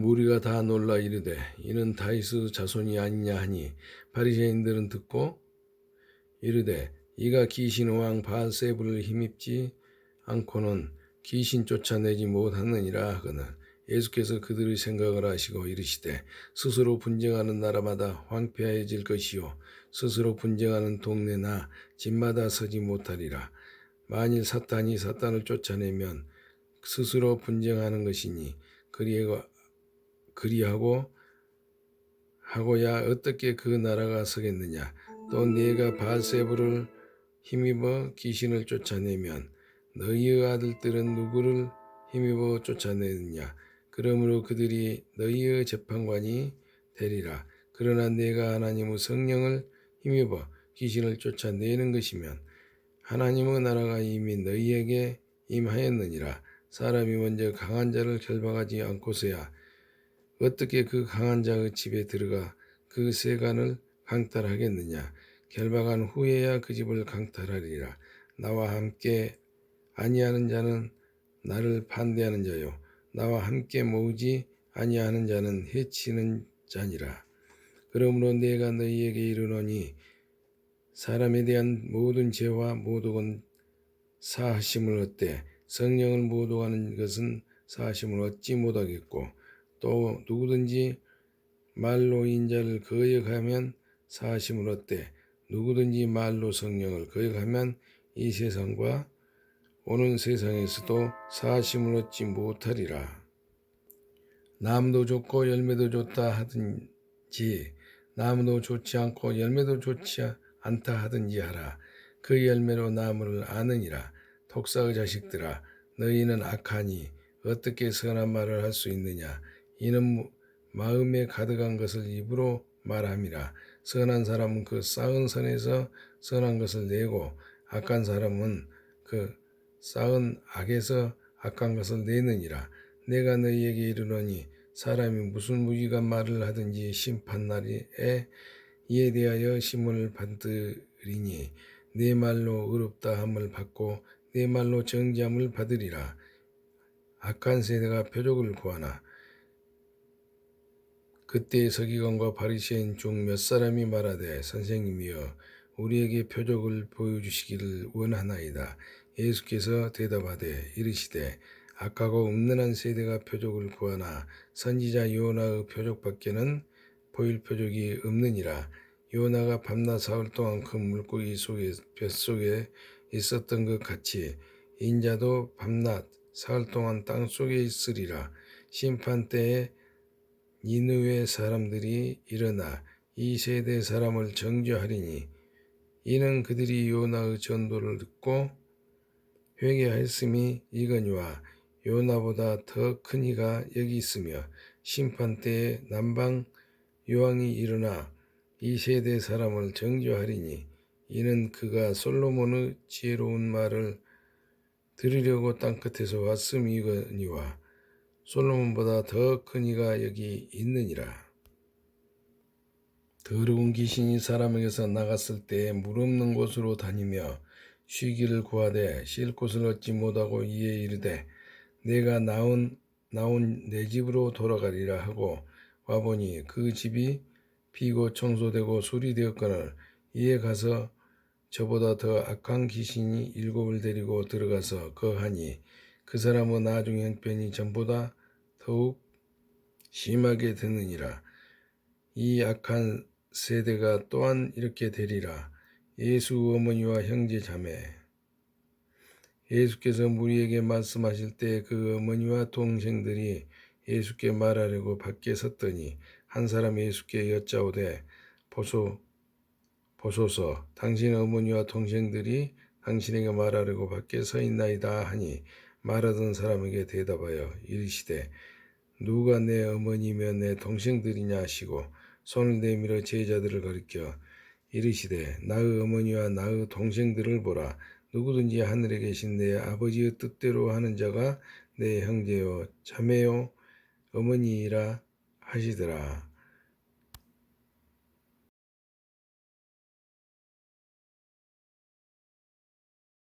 Speaker 2: 무리가 다 놀라 이르되 이는 다윗의 자손이 아니냐 하니 바리새인들은 듣고 이르되 이가 귀신 왕 바알세불을 힘입지 않고는 귀신 쫓아내지 못하느니라 하거늘 예수께서 그들의 생각을 아시고 이르시되 스스로 분쟁하는 나라마다 황폐해질 것이요 스스로 분쟁하는 동네나 집마다 서지 못하리라. 만일 사탄이 사탄을 쫓아내면 스스로 분쟁하는 것이니 그리하고 하고야 어떻게 그 나라가 서겠느냐. 또 네가 바알세불을 힘입어 귀신을 쫓아내면 너희의 아들들은 누구를 힘입어 쫓아내느냐. 그러므로 그들이 너희의 재판관이 되리라. 그러나 내가 하나님의 성령을 힘입어 귀신을 쫓아내는 것이면 하나님의 나라가 이미 너희에게 임하였느니라. 사람이 먼저 강한 자를 결박하지 않고서야 어떻게 그 강한 자의 집에 들어가 그 세간을 강탈하겠느냐. 결박한 후에야 그 집을 강탈하리라. 나와 함께 아니하는 자는 나를 반대하는 자요 나와 함께 모으지 아니하는 자는 해치는 자니라. 그러므로 내가 너희에게 이르노니 사람에 대한 모든 죄와 모독은 사하심을 얻되 성령을 모독하는 것은 사하심을 얻지 못하겠고 또 누구든지 말로 인자를 거역하면 사하심을 얻되 누구든지 말로 성령을 거역하면 이 세상과 오는 세상에서도 사하심을 얻지 못하리라. 나무도 좋고 열매도 좋다 하든지 나무도 좋지 않고 열매도 좋지 않다 하든지 하라. 그 열매로 나무를 아느니라. 독사의 자식들아 너희는 악하니 어떻게 선한 말을 할 수 있느냐. 이는 마음에 가득한 것을 입으로 말함이라. 선한 사람은 그 쌓은 선에서 선한 것을 내고 악한 사람은 그 쌓은 악에서 악한 것을 내느니라. 내가 너희에게 이르노니 사람이 무슨 무기간 말을 하든지 심판날에 이에 대하여 심문을 받으리니 내 말로 의롭다 함을 받고 내 말로 정죄함을 받으리라. 악한 세대가 표적을 구하나 그때 서기관과 바리새인 중 몇 사람이 말하되 선생님이여 우리에게 표적을 보여주시기를 원하나이다. 예수께서 대답하되 이르시되 악하고 음란한 세대가 표적을 구하나 선지자 요나의 표적밖에는 보일 표적이 없느니라. 요나가 밤낮 사흘 동안 큰 물고기 속에 뱃속에 있었던 것 같이 인자도 밤낮 사흘 동안 땅 속에 있으리라. 심판 때에 니느웨 사람들이 일어나 이 세대 사람을 정죄하리니 이는 그들이 요나의 전도를 듣고 회개하였음이 이거니와 요나보다 더 큰 이가 여기 있으며 심판 때에 남방 요왕이 일어나 이 세대 사람을 정죄하리니 이는 그가 솔로몬의 지혜로운 말을 들으려고 땅끝에서 왔음이거니와 솔로몬보다 더 큰 이가 여기 있느니라. 더러운 귀신이 사람에게서 나갔을 때에 물 없는 곳으로 다니며 쉬기를 구하되 쉴 곳을 얻지 못하고 이에 이르되 내가 나온 내 집으로 돌아가리라 하고 와보니 그 집이 비고 청소되고 수리되었거늘 이에 가서 저보다 더 악한 귀신이 7을 데리고 들어가서 거하니 그 사람의 나중 형편이 전보다 더욱 심하게 되느니라. 이 악한 세대가 또한 이렇게 되리라. 예수 어머니와 형제 자매 예수께서 무리에게 말씀하실 때 그 어머니와 동생들이 예수께 말하려고 밖에 섰더니 한 사람이 예수께 여짜오되 보소서 당신의 어머니와 동생들이 당신에게 말하려고 밖에 서 있나이다 하니 말하던 사람에게 대답하여 이르시되 누가 내 어머니며 내 동생들이냐 하시고 손을 내밀어 제자들을 가리켜 이르시되 나의 어머니와 나의 동생들을 보라. 누구든지 하늘에 계신 내 아버지의 뜻대로 하는 자가 내 형제요 자매요 어머니이라 하시더라.